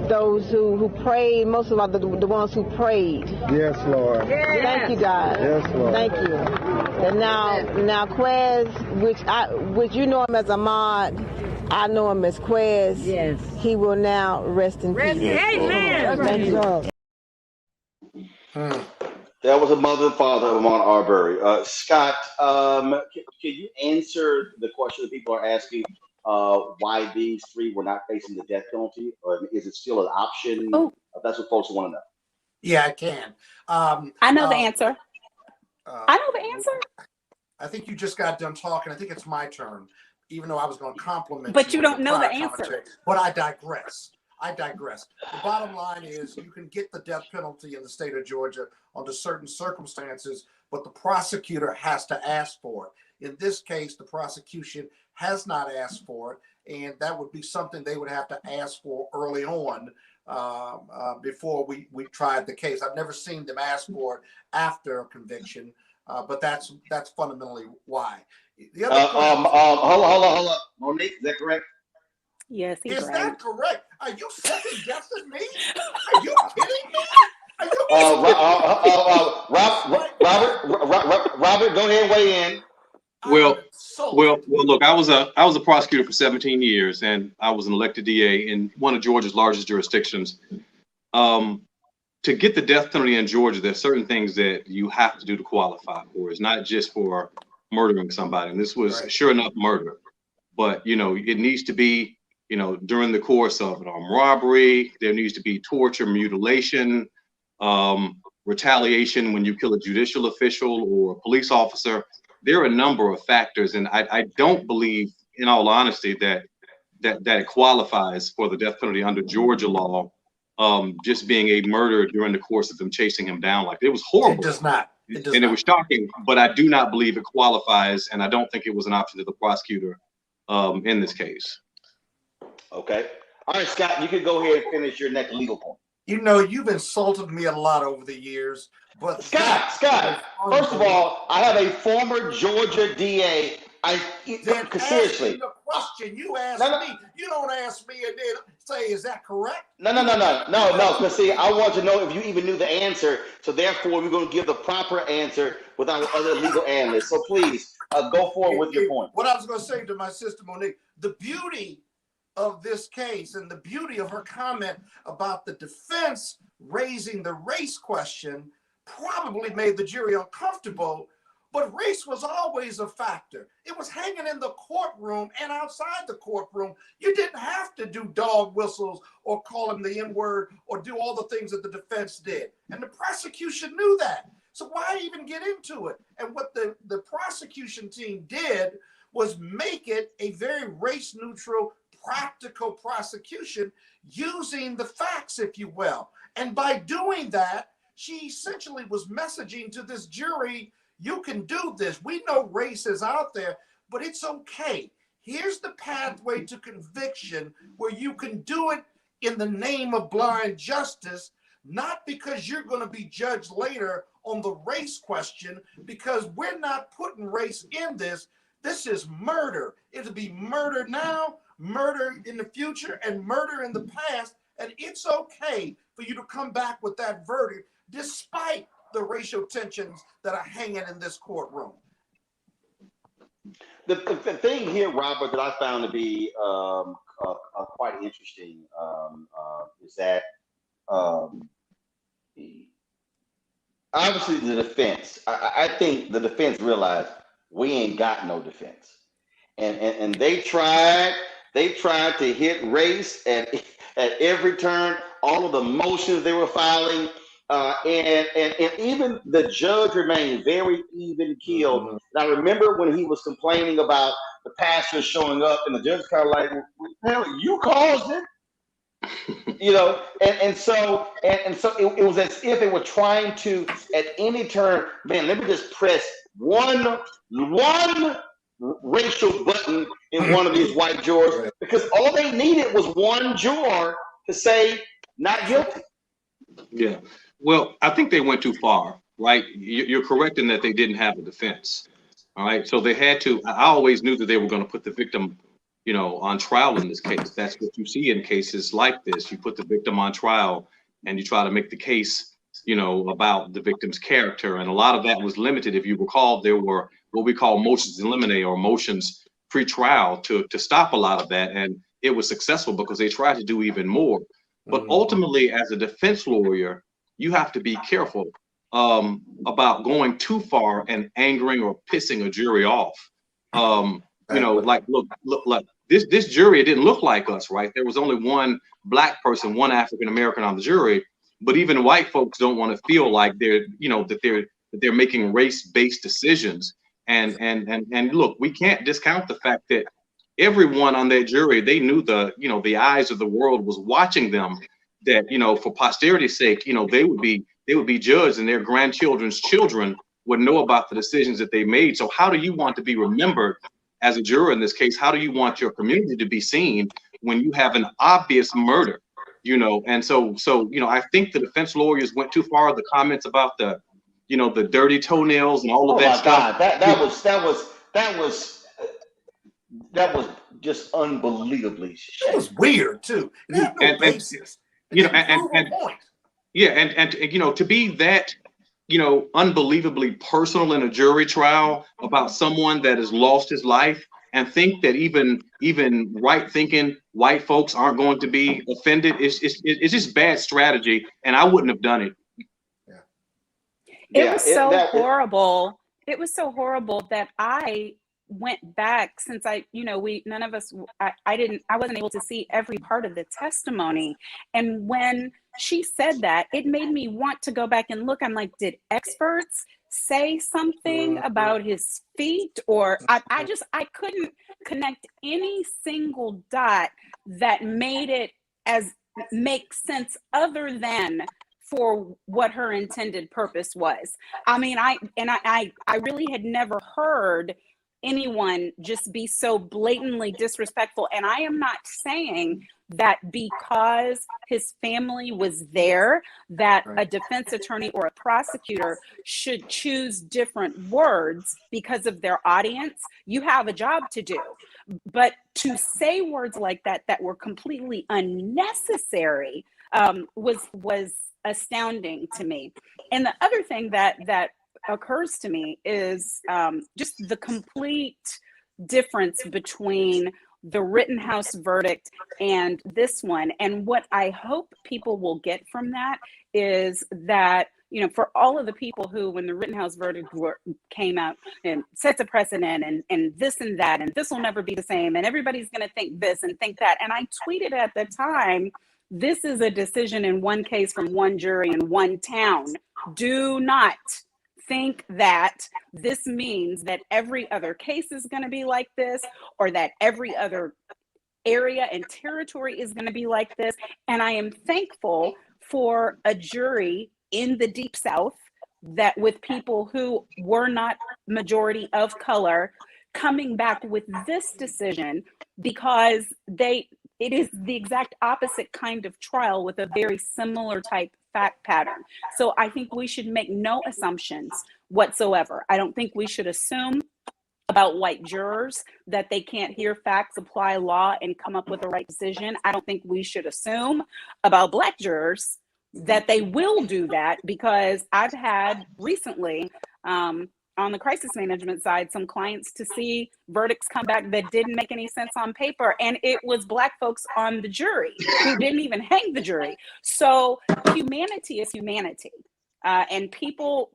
those who prayed, most of all the ones who prayed. Yes, Lord. Yes. Thank you, guys. Yes, Lord. Thank you. And now Quez, which you know him as Ahmaud, I know him as Quez. Yes. He will now rest in peace. Amen. Thank you. That was a mother and father of Ahmaud Arbery. Scott, can you answer the question that people are asking? Why these 3 were not facing the death penalty, or is it still an option? That's what folks want to know. Yeah, I can. I know the answer. I think you just got done talking. I think it's my turn, even though I was going to compliment you. But you don't know the answer. But I digress. The bottom line is you can get the death penalty in the state of Georgia under certain circumstances, but the prosecutor has to ask for it. In this case, the prosecution has not asked for it, and that would be something they would have to ask for early on before we tried the case. I've never seen them ask for it after a conviction, but that's fundamentally why. The other hold on. Monique, is that correct? Yes, he's right. Is that correct? Are you second guessing me? Are you kidding me? Robert, go ahead and weigh in. Well, look, I was a prosecutor for 17 years, and I was an elected DA in one of Georgia's largest jurisdictions. To get the death penalty in Georgia, there's certain things that you have to do to qualify for. It's not just for murdering somebody, and this was sure enough murder. But it needs to be, during the course of an armed robbery. There needs to be torture, mutilation, retaliation when you kill a judicial official or a police officer. There are a number of factors, and I don't believe, in all honesty, that that it qualifies for the death penalty under Georgia law, just being a murder during the course of them chasing him down. Like, it was horrible. It does not. It was shocking, but I do not believe it qualifies, and I don't think it was an option to the prosecutor in this case. Okay. All right, Scott, you can go ahead and finish your next legal point. You know, you've insulted me a lot over the years, but Scott, first of all, I have a former Georgia DA. Seriously. The question you asked me, you don't ask me and then say, is that correct? No. Because see, I want to know if you even knew the answer. So therefore, we're going to give the proper answer without other legal analysts. So please go forward with your point. What I was going to say to my sister Monique, the beauty of this case and the beauty of her comment about the defense raising the race question probably made the jury uncomfortable. But race was always a factor. It was hanging in the courtroom and outside the courtroom. You didn't have to do dog whistles or call him the N-word or do all the things that the defense did. And the prosecution knew that. So why even get into it? And what the prosecution team did was make it a very race-neutral, practical prosecution using the facts, if you will. And by doing that, she essentially was messaging to this jury, you can do this. We know race is out there, but it's okay. Here's the pathway to conviction where you can do it in the name of blind justice, not because you're going to be judged later on the race question, because we're not putting race in this. This is murder. It'll be murder now, murder in the future, and murder in the past. And it's okay for you to come back with that verdict, despite the racial tensions that are hanging in this courtroom. The thing here, Robert, that I found to be quite interesting is that obviously the defense, I think the defense realized we ain't got no defense. And they tried to hit race at every turn, all of the motions they were filing. And even the judge remained very even keeled. And I remember when he was complaining about the pastor showing up, and the judge kind of like, "Hell, you caused it," you know. And so it was as if they were trying to, at any turn, man, let me just press one racial button in one of these white jurors, because all they needed was one juror to say not guilty. Yeah. Well, I think they went too far, right? You're correct in that they didn't have a defense. All right. So they had to. I always knew that they were going to put the victim, on trial in this case. That's what you see in cases like this. You put the victim on trial and you try to make the case, about the victim's character. And a lot of that was limited. If you recall, there were what we call motions in limine, or motions pre-trial, to stop a lot of that. And it was successful because they tried to do even more. But ultimately, as a defense lawyer, you have to be careful about going too far and angering or pissing a jury off. Like, look, this jury, it didn't look like us, right? There was only one black person, one African American on the jury, but even white folks don't want to feel like that they're making race-based decisions. And look, we can't discount the fact that everyone on that jury, they knew the eyes of the world was watching them. That for posterity's sake, they would be judged, and their grandchildren's children would know about the decisions that they made. So how do you want to be remembered as a juror in this case? How do you want your community to be seen when you have an obvious murder? And so I think the defense lawyers went too far. The comments about the dirty toenails and all of that stuff. That was just unbelievably shady. It was weird too. To be that, unbelievably personal in a jury trial about someone that has lost his life, and think that even right-thinking white folks aren't going to be offended, it's just bad strategy, and I wouldn't have done it. It was so horrible. It was so horrible that I went back, since I wasn't able to see every part of the testimony. And when she said that, it made me want to go back and look. I'm like, did experts say something about his feet, or I couldn't connect any single dot that made it as make sense other than for what her intended purpose was. I mean, I really had never heard anyone just be so blatantly disrespectful. And I am not saying that because his family was there, that a defense attorney or a prosecutor should choose different words because of their audience. You have a job to do. But to say words like that that were completely unnecessary was astounding to me. And the other thing that occurs to me is just the complete difference between the Rittenhouse verdict and this one. And what I hope people will get from that is that, you know, for all of the people who, when the Rittenhouse verdict came out and sets a precedent and this and that, and this will never be the same, and everybody's going to think this and think that. And I tweeted at the time, this is a decision in one case from one jury in one town. Do not think that this means that every other case is going to be like this, or that every other area and territory is going to be like this. And I am thankful for a jury in the Deep South that, with people who were not majority of color, coming back with this decision, because it is the exact opposite kind of trial with a very similar type fact pattern. So I think we should make no assumptions whatsoever. I don't think we should assume about white jurors that they can't hear facts, apply law, and come up with the right decision. I don't think we should assume about Black jurors that they will do that, because I've had recently, on the crisis management side, some clients to see verdicts come back that didn't make any sense on paper, and it was Black folks on the jury who didn't even hang the jury. So humanity is humanity, and people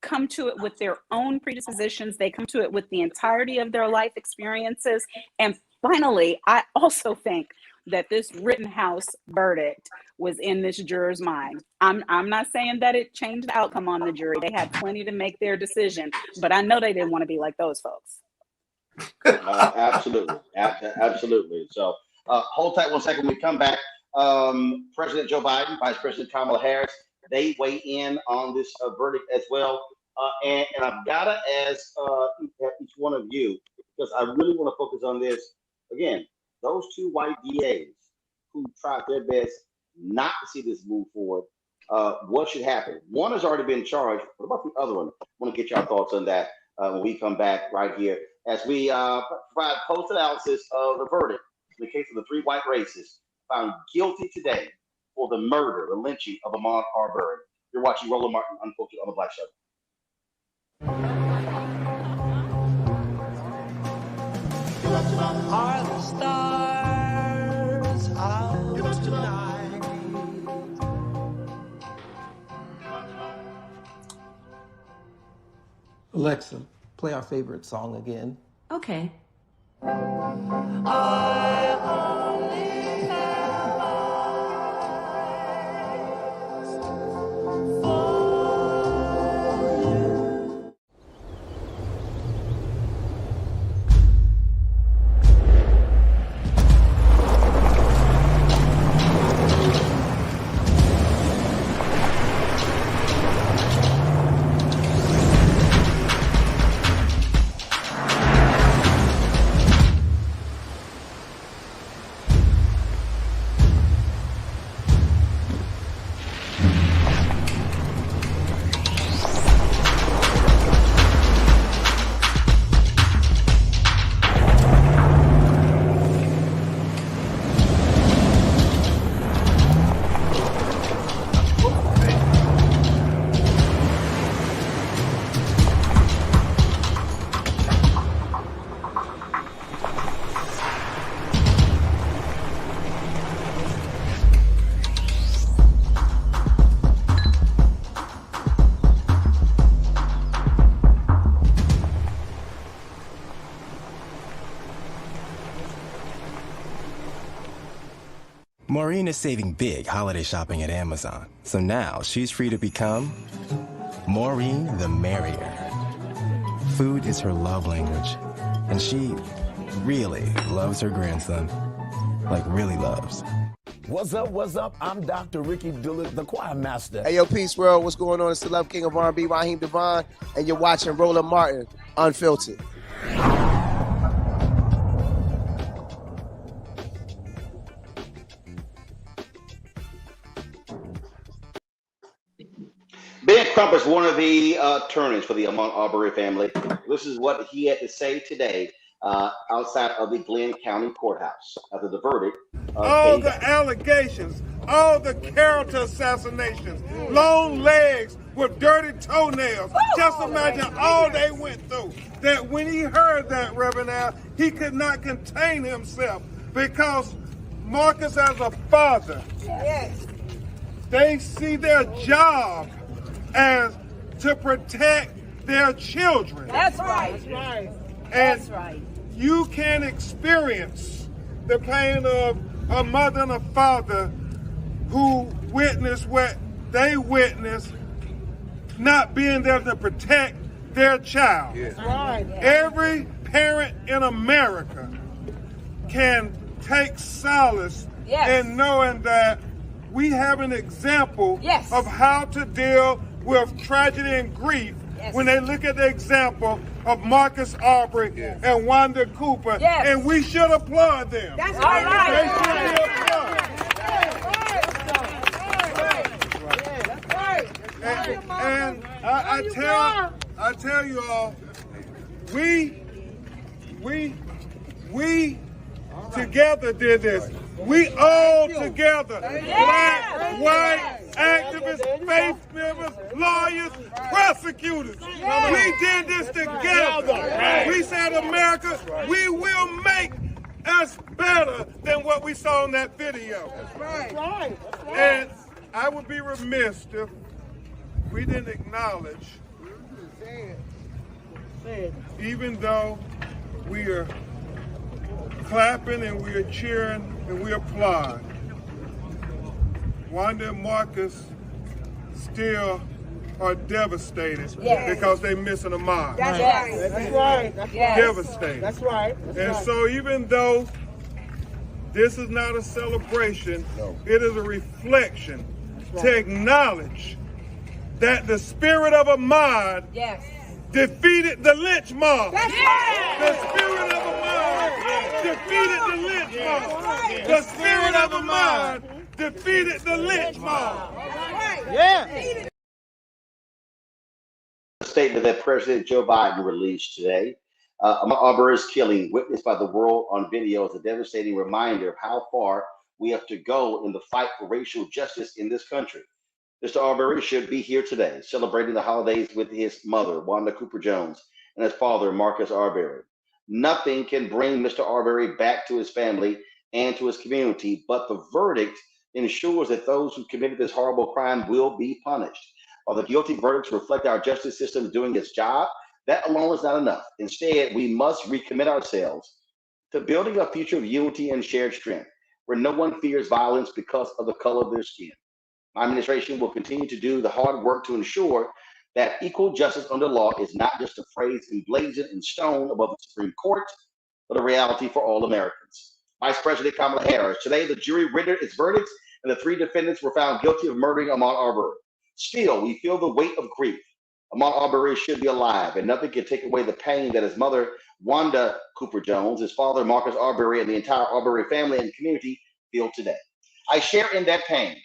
come to it with their own predispositions. They come to it with the entirety of their life experiences. And finally, I also think that this Rittenhouse verdict was in this juror's mind. I'm not saying that it changed the outcome on the jury. They had plenty to make their decision, but I know they didn't want to be like those folks. Absolutely. Absolutely. So hold tight 1 second. When we come back, President Joe Biden, Vice President Kamala Harris, they weigh in on this verdict as well. And I've got to ask each one of you, because I really want to focus on this. Again, those two white DAs who tried their best not to see this move forward, what should happen? One has already been charged. What about the other one? I want to get your thoughts on that when we come back right here, as we provide post-analysis of the verdict in the case of the three white racists found guilty today for the murder, the lynching of Ahmaud Arbery. You're watching Roland Martin Unfiltered on The Black Show. Are the stars out tonight? Alexa, play our favorite song again. Okay. I only have eyes for Maureen is saving big holiday shopping at Amazon, so now she's free to become Maureen, the merrier. Food is her love language, and she really loves her grandson. Like, really loves. What's up? What's up? I'm Dr. Ricky Dillard, the choir master. Hey, yo, Peace World. What's going on? It's the Love King of R&B, Raheem Devon, and you're watching Roland Martin Unfiltered. Ben Crump is one of the attorneys for the Ahmaud Arbery family. This is what he had to say today outside of the Glenn County Courthouse after the verdict. All the allegations, all the character assassinations, long legs with dirty toenails. Just imagine all they went through. That when he heard that, Reverend Al, he could not contain himself because Marcus, as a father, they see their job as to protect their children. That's right. That's right. And That's right. You can experience the pain of a mother and a father who witnessed what they witnessed, not being there to protect their child. Yes. Right. Every parent in America can take solace in knowing that we have an example of how to deal with tragedy and grief when they look at the example of Marcus Arbery and Wanda Cooper, and we should applaud them. That's right. They should be applauded. And I tell you all, we together did this. We all together, black, white, activists, faith members, lawyers, prosecutors. We did this together. We said, America, we will make us better than what we saw in that video. That's right. And I would be remiss if we didn't acknowledge, even though we are clapping and we are cheering and we applaud, Wanda and Marcus still are devastated because they're missing Ahmaud. That's right. That's right. Devastated. That's right. So even though this is not a celebration, it is a reflection to acknowledge that the spirit of Ahmaud defeated the lynch mob. The spirit of Ahmaud defeated the lynch mob. The spirit of Ahmaud defeated the lynch mob. The statement that President Joe Biden released today. Ahmaud Arbery's killing, witnessed by the world on video, is a devastating reminder of how far we have to go in the fight for racial justice in this country. Mr. Arbery should be here today, celebrating the holidays with his mother, Wanda Cooper Jones, and his father, Marcus Arbery. Nothing can bring Mr. Arbery back to his family and to his community, but the verdict ensures that those who committed this horrible crime will be punished. While the guilty verdicts reflect our justice system doing its job, that alone is not enough. Instead, we must recommit ourselves to building a future of unity and shared strength, where no one fears violence because of the color of their skin. My administration will continue to do the hard work to ensure that equal justice under law is not just a phrase emblazoned in stone above the Supreme Court, but a reality for all Americans. Vice President Kamala Harris, today the jury rendered its verdicts and the 3 defendants were found guilty of murdering Ahmaud Arbery. Still, we feel the weight of grief. Ahmaud Arbery should be alive, and nothing can take away the pain that his mother, Wanda Cooper Jones, his father, Marcus Arbery, and the entire Arbery family and community feel today. I share in that pain.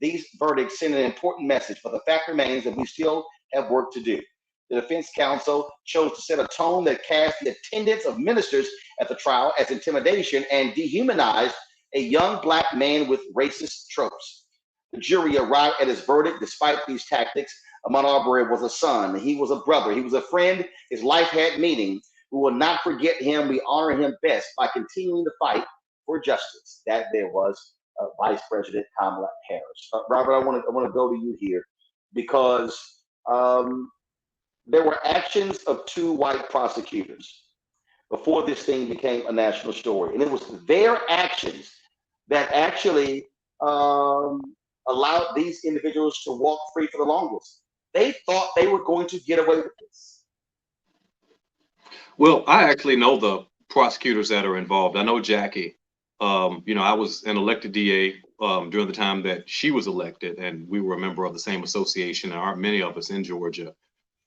These verdicts send an important message, but the fact remains that we still have work to do. The defense counsel chose to set a tone that cast the attendance of ministers at the trial as intimidation and dehumanized a young black man with racist tropes. The jury arrived at his verdict despite these tactics. Ahmaud Arbery was a son, he was a brother, he was a friend, his life had meaning. We will not forget him, we honor him best by continuing to fight for justice. That there was Vice President Kamala Harris. Robert, I want to go to you here because there were actions of 2 white prosecutors before this thing became a national story. And it was their actions that actually allowed these individuals to walk free for the longest. they thought they were going to get away with this. Well, I actually know the prosecutors that are involved. I know Jackie. I was an elected DA during the time that she was elected, and we were a member of the same association. There aren't many of us in Georgia,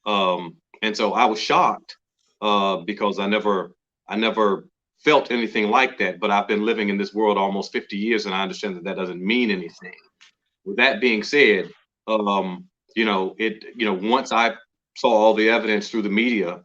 and so I was shocked because I never felt anything like that. But I've been living in this world almost 50 years, and I understand that that doesn't mean anything. With that being said, once I saw all the evidence through the media,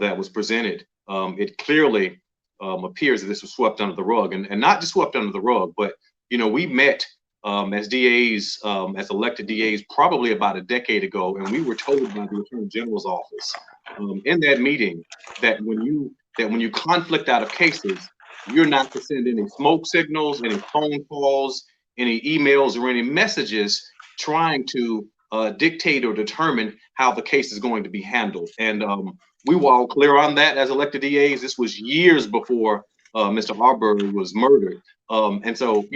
that was presented, it clearly appears that this was swept under the rug, and not just swept under the rug, but we met as DAs, as elected DAs, probably about a decade ago, and we were told by the Attorney General's office in that meeting that when you conflict out of cases, you're not to send any smoke signals, any phone calls, any emails, or any messages trying to dictate or determine how the case is going to be handled. And we were all clear on that as elected DAs. This was years before Mr. Arbery was murdered. And so,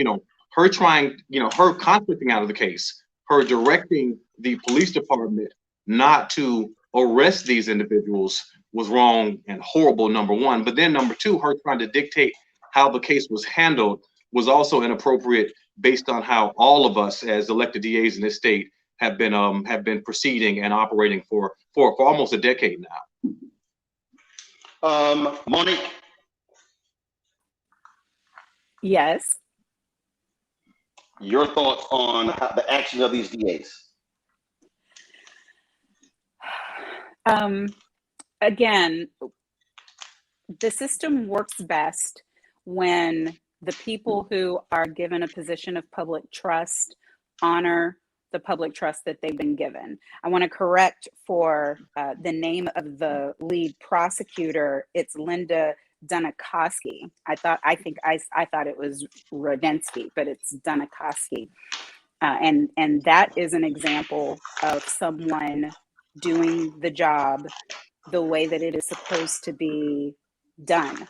her her conflicting out of the case, her directing the police department not to arrest these individuals was wrong and horrible, number one. But then number two, her trying to dictate how the case was handled was also inappropriate based on how all of us as elected DAs in this state have been proceeding and operating for almost a decade now. Monique. Yes. Your thoughts on the action of these DAs? Again, the system works best when the people who are given a position of public trust honor the public trust that they've been given. I want to correct for the name of the lead prosecutor. It's Linda Dunikoski. I thought it was Rodensky, but it's Dunikoski. And that is an example of someone doing the job the way that it is supposed to be done.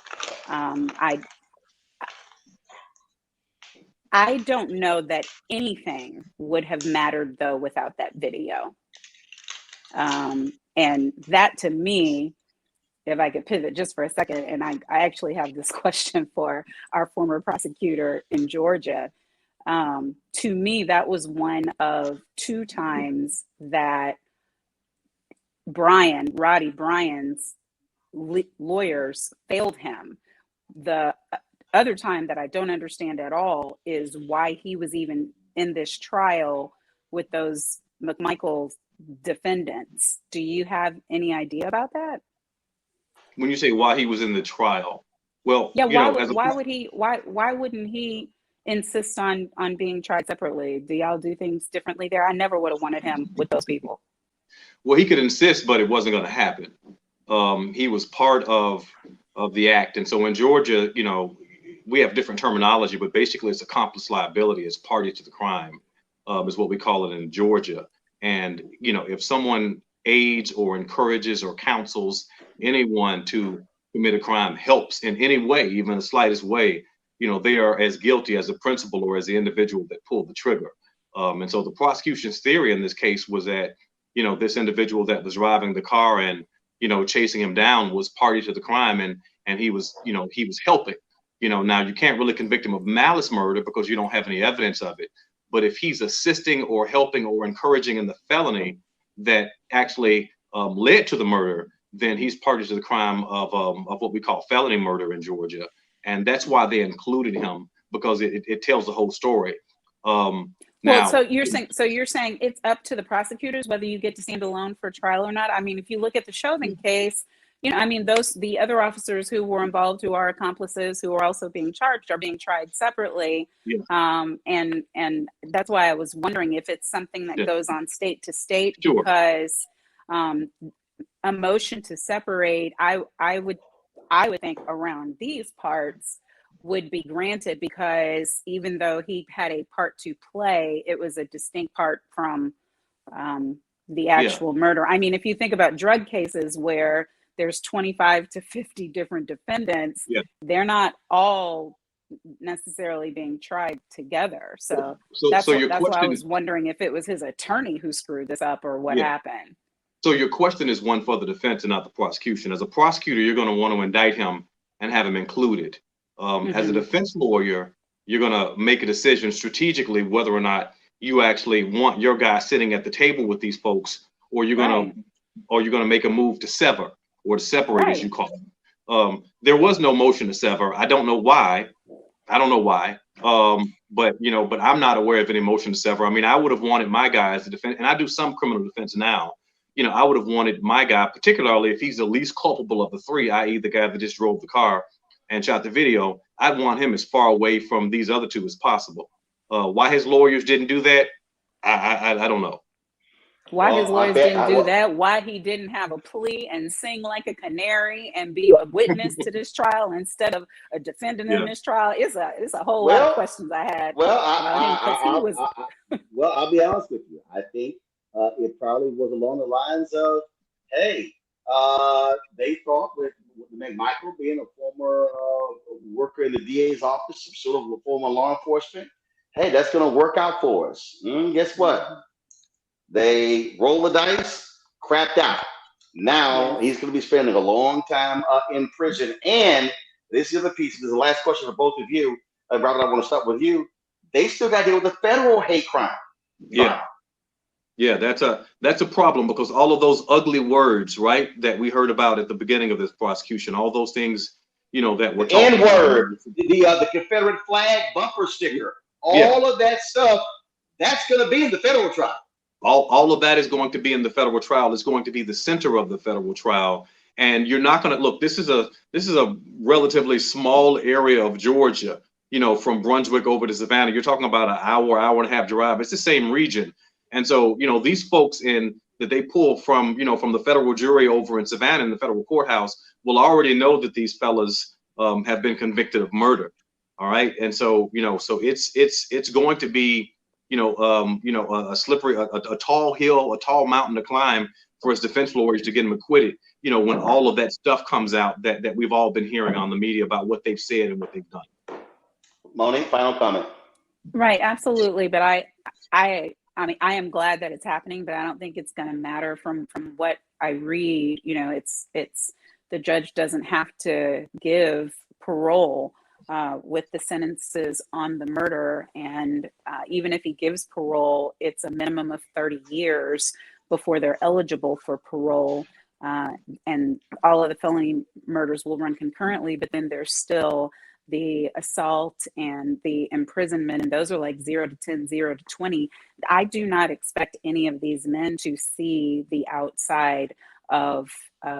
I don't know that anything would have mattered though without that video. And that to me, if I could pivot just for a second, and I actually have this question for our former prosecutor in Georgia. To me, that was one of two times that Roddie Bryan's lawyers failed him. The other time that I don't understand at all is why he was even in this trial with those McMichael defendants. Do you have any idea about that? When you say why he was in the trial, well, yeah, why wouldn't he insist on being tried separately? Do y'all do things differently there? I never would have wanted him with those people. Well, he could insist, but it wasn't going to happen. He was part of the act, and so in Georgia, we have different terminology, but basically it's accomplice liability as party to the crime, is what we call it in Georgia. And, if someone aids or encourages or counsels anyone to commit a crime, helps in any way, even the slightest way, they are as guilty as the principal or as the individual that pulled the trigger. And so the prosecution's theory in this case was that, this individual that was driving the car and, chasing him down was party to the crime, and he was helping. Now you can't really convict him of malice murder because you don't have any evidence of it. But if he's assisting or helping or encouraging in the felony that actually led to the murder, then he's party to the crime of what we call felony murder in Georgia. And that's why they included him, because it tells the whole story. Now, so you're saying it's up to the prosecutors whether you get to stand alone for trial or not. I mean, if you look at the Chauvin case, the other officers who were involved, who are accomplices, who are also being charged, are being tried separately. Yeah. And that's why I was wondering if it's something that goes on state to state, sure. Because a motion to separate, I would think around these parts would be granted, because even though he had a part to play, it was a distinct part from the actual murder. I mean, if you think about drug cases where there's 25 to 50 different defendants, they're not all necessarily being tried together. So So that's your that's why I question was wondering if it was his attorney who screwed this up or what Yeah. happened. So your question is one for the defense and not the prosecution. As a prosecutor, you're going to want to indict him and have him included. As a defense lawyer, you're going to make a decision strategically whether or not you actually want your guy sitting at the table with these folks, or you're going to make a move to sever or to separate, as you call it. There was no motion to sever. I don't know why. But I'm not aware of any motion to sever. I mean, I would have wanted my guy as a defense, and I do some criminal defense now. I would have wanted my guy, particularly if he's the least culpable of the three, i.e. the guy that just drove the car and shot the video, I'd want him as far away from these other two as possible. Why his lawyers didn't do that, I don't know. Why his lawyers didn't do that, why he didn't have a plea and sing like a canary and be a witness to this trial instead of a defendant in this trial. It's a whole lot of questions I had. I'll be honest with you. I think it probably was along the lines of, hey, they thought with McMichael being a former worker in the DA's office, sort of a former law enforcement, hey, that's going to work out for us. Guess what? They roll the dice, crapped out. Now he's going to be spending a long time in prison. And this is the piece. This is the last question for both of you. Robert, I want to start with you. They still got to deal with the federal hate crime. Yeah, that's a problem, because all of those ugly words, right, that we heard about at the beginning of this prosecution, all those things, that we're talking N-word, the Confederate flag bumper sticker, all of that stuff, that's going to be in the federal trial. All of that is going to be in the federal trial. It's going to be the center of the federal trial. And you're not going to look, this is a relatively small area of Georgia, from Brunswick over to Savannah. You're talking about an hour and a half drive. It's the same region. And so, these folks that they pull from the federal jury over in Savannah in the federal courthouse will already know that these fellas have been convicted of murder. All right. And so, so it's going to be, a slippery, a tall hill, a tall mountain to climb for his defense lawyers to get him acquitted, when all of that stuff comes out that we've all been hearing on the media about what they've said and what they've done. Monique, final comment. Right. Absolutely. But I mean, I am glad that it's happening, but I don't think it's going to matter from what I read. It's the judge doesn't have to give parole with the sentences on the murder. And even if he gives parole, it's a minimum of 30 years before they're eligible for parole. And all of the felony murders will run concurrently, but then there's still the assault and the imprisonment, and those are like 0 to 10, 0 to 20. I do not expect any of these men to see the outside of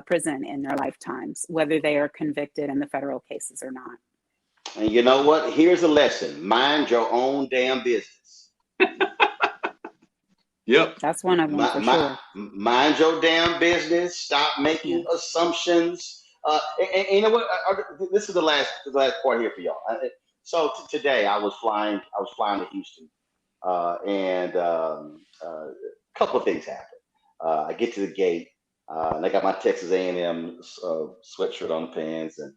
prison in their lifetimes, whether they are convicted in the federal cases or not. And you know what? Here's a lesson. Mind your own damn business. Yep. That's one of them for sure. Mind your damn business. Stop making assumptions. And you know what? This is the last part here for y'all. So today I was flying to Houston, and a couple of things happened. I get to the gate, and I got my Texas A&M sweatshirt on the pants, and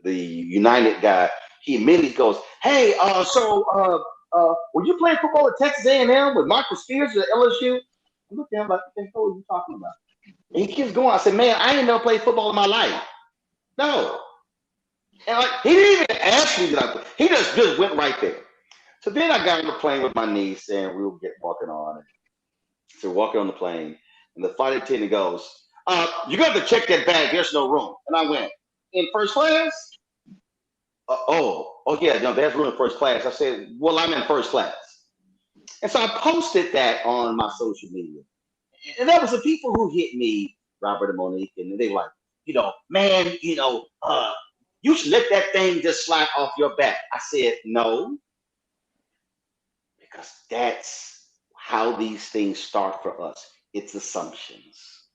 the United guy, he immediately goes, "Hey, were you playing football at Texas A&M with Michael Spears at LSU?" I looked at him like, "What are you talking about?" And he keeps going. I said, "Man, I ain't never played football in my life. No." And he didn't even ask me that I played. He just went right there. So then I got on the plane with my niece, and we were walking on. So we're walking on the plane, and the flight attendant goes, "You got to check that bag. There's no room." And I went, "In first class?" Yeah, no, there's room in first class. I said, "Well, I'm in first class." And so I posted that on my social media. And there was some people who hit me, Robert and Monique, and they were like, "Man, you should let that thing just slide off your back." I said, "No, because that's how these things start for us. It's assumptions.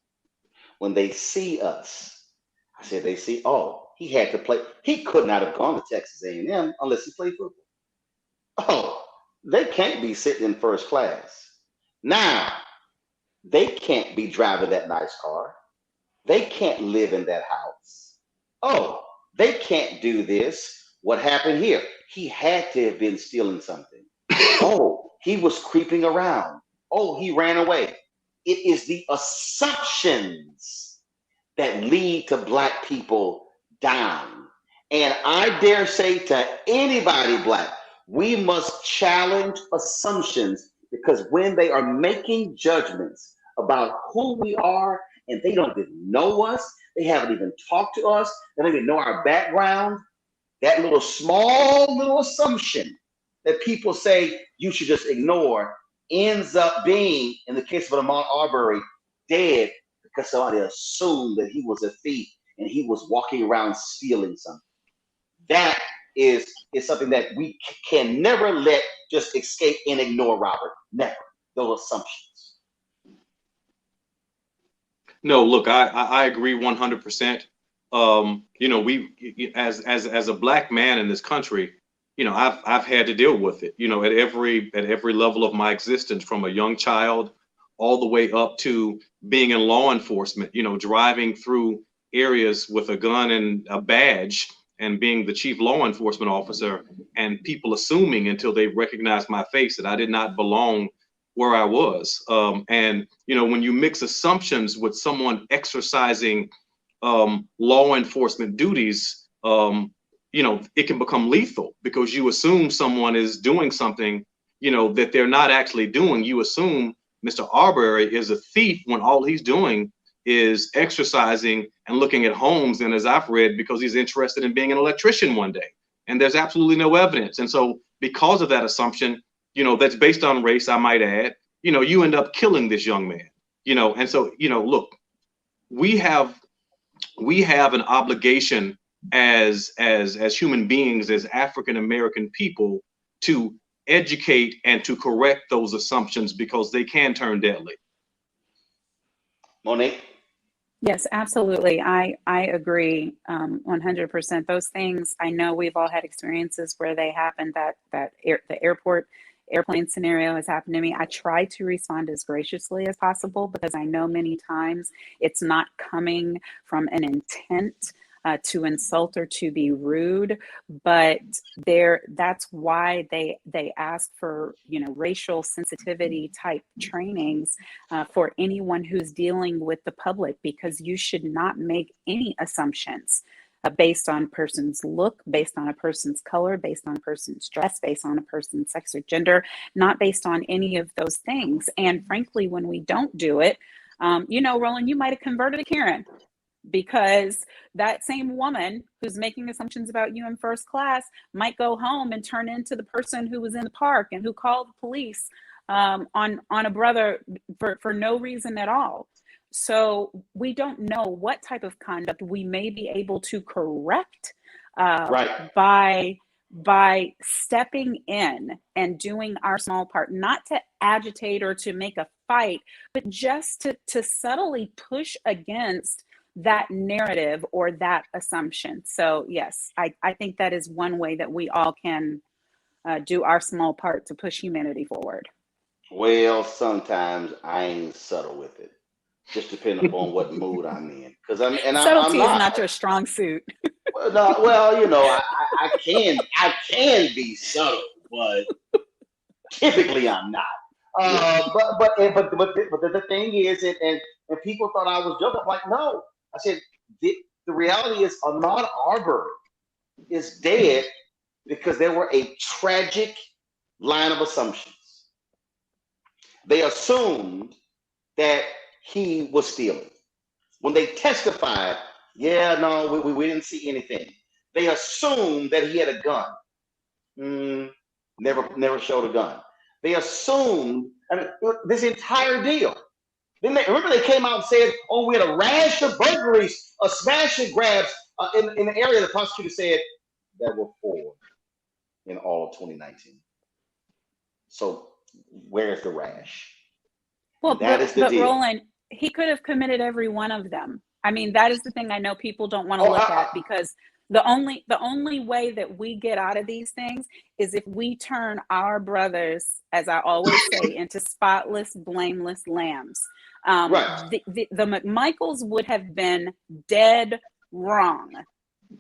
When they see us, I said, they see, oh, he had to play. He could not have gone to Texas A&M unless he played football. Oh, they can't be sitting in first class. Now, they can't be driving that nice car. They can't live in that house. Oh, they can't do this. What happened here? He had to have been stealing something. Oh, he was creeping around. Oh, he ran away. It is the assumptions that lead to Black people dying. And I dare say to anybody Black, we must challenge assumptions, because when they are making judgments about who we are and they don't even know us, they haven't even talked to us, they don't even know our background, that little small little assumption that people say you should just ignore ends up being, in the case of Ahmaud Arbery, dead because somebody assumed that he was a thief and he was walking around stealing something. That is something that we can never let just escape and ignore, Robert. Never. Those assumptions. No, look, I agree 100%. You know, we as a Black man in this country, you know, I've had to deal with it, you know, at every level of my existence, from a young child all the way up to being in law enforcement, you know, driving through areas with a gun and a badge and being the chief law enforcement officer, and people assuming until they recognized my face that I did not belong where I was. And, you know, when you mix assumptions with someone exercising law enforcement duties, you know, it can become lethal, because you assume someone is doing something, you know, that they're not actually doing. You assume Mr. Arbery is a thief when all he's doing is exercising and looking at homes, and as I've read, because he's interested in being an electrician one day. And there's absolutely no evidence. And so because of that assumption, you know, that's based on race, I might add, you know, you end up killing this young man, you know. And so, you know, look, we have an obligation as human beings, as African American people, to educate and to correct those assumptions, because they can turn deadly. Monique? Yes, absolutely. I agree 100%. Those things, I know we've all had experiences where they happen. The airplane scenario has happened to me. I try to respond as graciously as possible, because I know many times it's not coming from an intent to insult or to be rude, but that's why they ask for, you know, racial sensitivity type trainings for anyone who's dealing with the public, because you should not make any assumptions based on a person's look, based on a person's color, based on a person's dress, based on a person's sex or gender, not based on any of those things. And frankly, when we don't do it, you know, Roland, you might have converted a Karen, because that same woman who's making assumptions about you in first class might go home and turn into the person who was in the park and who called the police on a brother for no reason at all. So we don't know what type of conduct we may be able to correct by stepping in and doing our small part, not to agitate or to make a fight, but just to subtly push against that narrative or that assumption. So yes, I think that is one way that we all can do our small part to push humanity forward. Well, sometimes I ain't subtle with it. Just depending upon what mood I'm in. Because subtlety is not your strong suit. Well, you know, I can be subtle, but typically I'm not. But the thing is, and people thought I was joking. I'm like, no. I said the reality is Ahmaud Arbery is dead because there were a tragic line of assumptions. They assumed that he was stealing. When they testified, yeah, no, we didn't see anything. They assumed that he had a gun. Never showed a gun. They assumed, and this entire deal. Then they came out and said, oh, we had a rash of burglaries, smash and grabs in the area. The prosecutor said there were 4 in all of 2019. So where's the rash? Well, that is the deal. Roland, he could have committed every one of them. I mean, that is the thing I know people don't want to look at, because the only way that we get out of these things is if we turn our brothers, as I always say, into spotless, blameless lambs. The McMichaels would have been dead wrong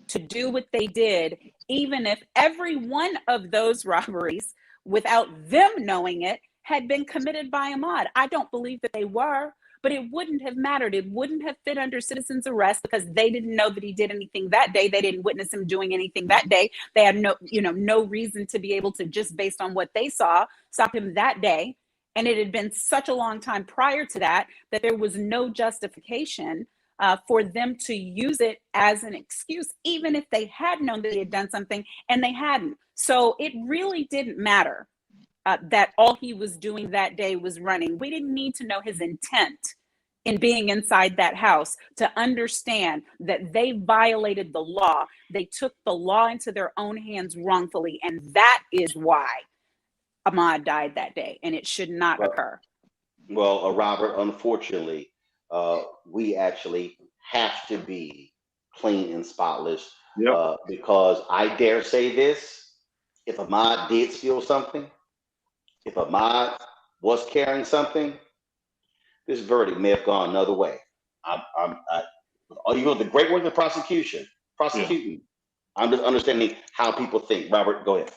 to do what they did even if every one of those robberies, without them knowing it, had been committed by Ahmaud. I don't believe that they were, but it wouldn't have mattered. It wouldn't have fit under citizen's arrest because they didn't know that he did anything that day. They didn't witness him doing anything that day. They had no reason to be able to, just based on what they saw, stop him that day. And it had been such a long time prior to that there was no justification for them to use it as an excuse, even if they had known that he had done something, and they hadn't. So it really didn't matter that all he was doing that day was running. We didn't need to know his intent in being inside that house to understand that they violated the law. They took the law into their own hands wrongfully, and that is why Ahmaud died that day, and it should not occur. Well, Robert, unfortunately, we actually have to be clean and spotless because I dare say this: if Ahmaud did steal something, if Ahmaud was carrying something, this verdict may have gone another way. Even with the great work of the prosecuting, I'm just understanding how people think. Robert, go ahead.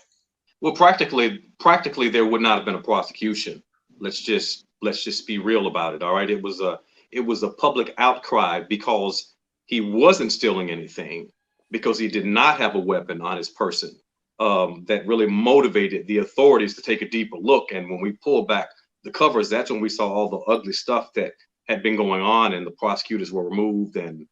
Well, practically, there would not have been a prosecution. Let's just be real about it. All right, it was a public outcry because he wasn't stealing anything, because he did not have a weapon on his person. That really motivated the authorities to take a deeper look. And when we pulled back the covers, that's when we saw all the ugly stuff that had been going on, and the prosecutors were removed, and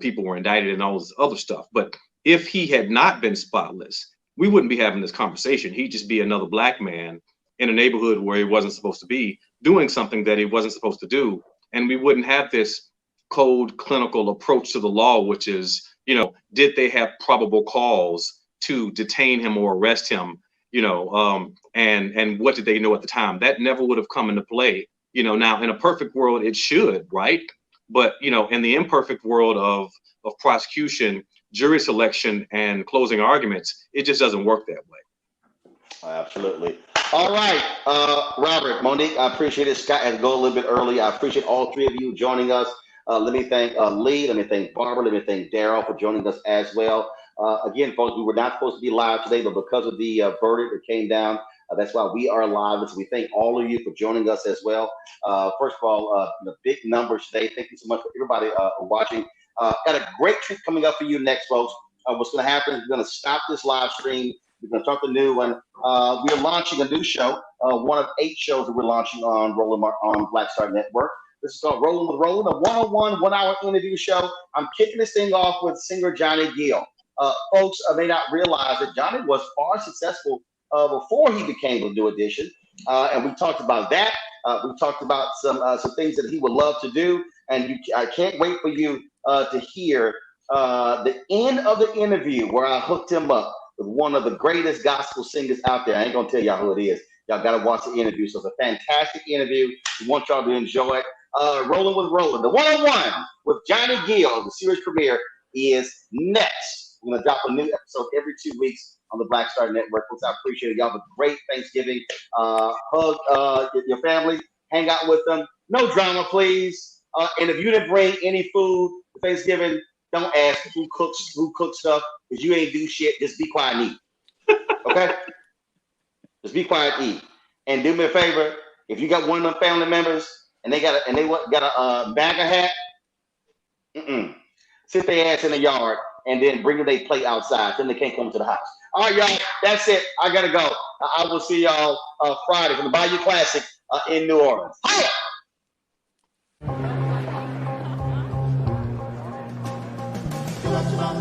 people were indicted and all this other stuff. But if he had not been spotless, we wouldn't be having this conversation. He'd just be another black man in a neighborhood where he wasn't supposed to be, doing something that he wasn't supposed to do. And we wouldn't have this cold clinical approach to the law, which is, did they have probable cause to detain him or arrest him, and what did they know at the time? That never would have come into play. Now in a perfect world, it should, right? But, in the imperfect world of prosecution, jury selection, and closing arguments, it just doesn't work that way. Absolutely. All right, Robert, Monique, I appreciate it. Scott had to go a little bit early. I appreciate all three of you joining us. Let me thank Lee. Let me thank Barbara. Let me thank Daryl for joining us as well. Again, folks, we were not supposed to be live today, but because of the verdict that came down, that's why we are live. So we thank all of you for joining us as well. First of all, the big numbers today. Thank you so much for everybody watching. Got a great treat coming up for you next, folks. What's going to happen is we're going to stop this live stream. We're going to start the new one. We're launching a new show, one of 8 shows that we're launching on Roland on Black Star Network. This is called Rolling with Roland, a one-on-one, 1-hour interview show. I'm kicking this thing off with singer Johnny Gill. Folks may not realize that Johnny was far successful before he became a New Edition, and we talked about that. We talked about some things that he would love to do, and I can't wait for you to hear the end of the interview where I hooked him up with one of the greatest gospel singers out there. I ain't gonna tell y'all who it is. Y'all gotta watch the interview. So it's a fantastic interview. We want y'all to enjoy it. Rolling with Roland, the one-on-one with Johnny Gill, the series premiere is next. We're gonna drop a new episode every 2 weeks on the Black Star Network. Folks, I appreciate it. Y'all have a great Thanksgiving. Hug your family, hang out with them. No drama, please. And if you didn't bring any food for Thanksgiving, don't ask who cooks stuff, because you ain't do shit. Just be quiet and eat. Okay? Just be quiet and eat. And do me a favor, if you got one of them family members and they got a bag of hat, sit their ass in the yard and then bring their plate outside. Then they can't come to the house. All right, y'all. That's it. I gotta go. I will see y'all Friday for the Bayou Classic in New Orleans. Hiya!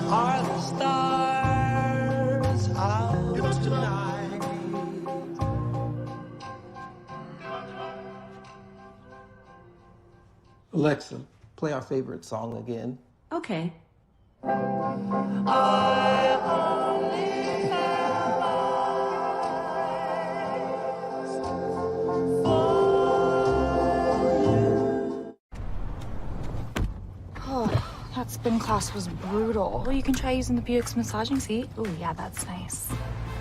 Are the stars out tonight? Alexa, play our favorite song again. Okay. I only have eyes Oh, that spin class was brutal. Well, you can try using the Buick's massaging seat. Ooh, yeah, that's nice.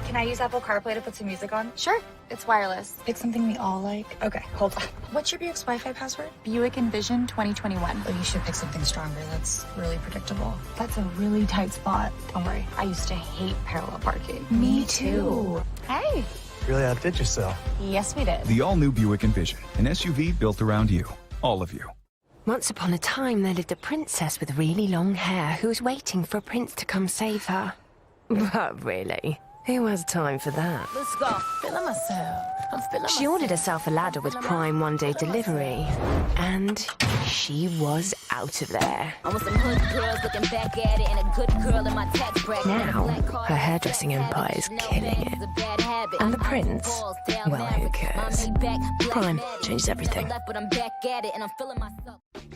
Can I use Apple CarPlay to put some music on? Sure, it's wireless. Pick something we all like. Okay, hold on. What's your Buick's Wi-Fi password? Buick Envision 2021. Oh, you should pick something stronger. That's really predictable. That's a really tight spot. Don't worry, I used to hate parallel parking. Me too. Hey. Really outdid yourself. Yes, we did. The all-new Buick Envision, an SUV built around you. All of you. Once upon a time, there lived a princess with really long hair who was waiting for a prince to come save her. But really, who has time for that? Let's go. Feeling myself. I'm feeling She ordered herself a ladder with Prime one-day delivery, and she was out of there. I want some hood girls looking back at it and a good girl in my tax bracket. Now, her hairdressing empire is killing it. And the prince, well, who cares? Prime changes everything.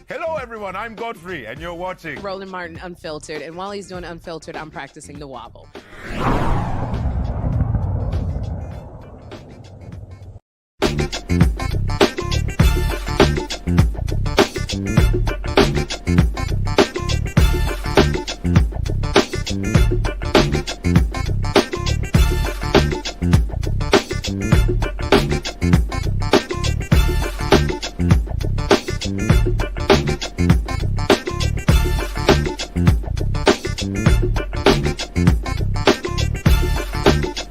Hello, everyone. I'm Godfrey, and you're watching Roland Martin Unfiltered. And while he's doing Unfiltered, I'm practicing the wobble.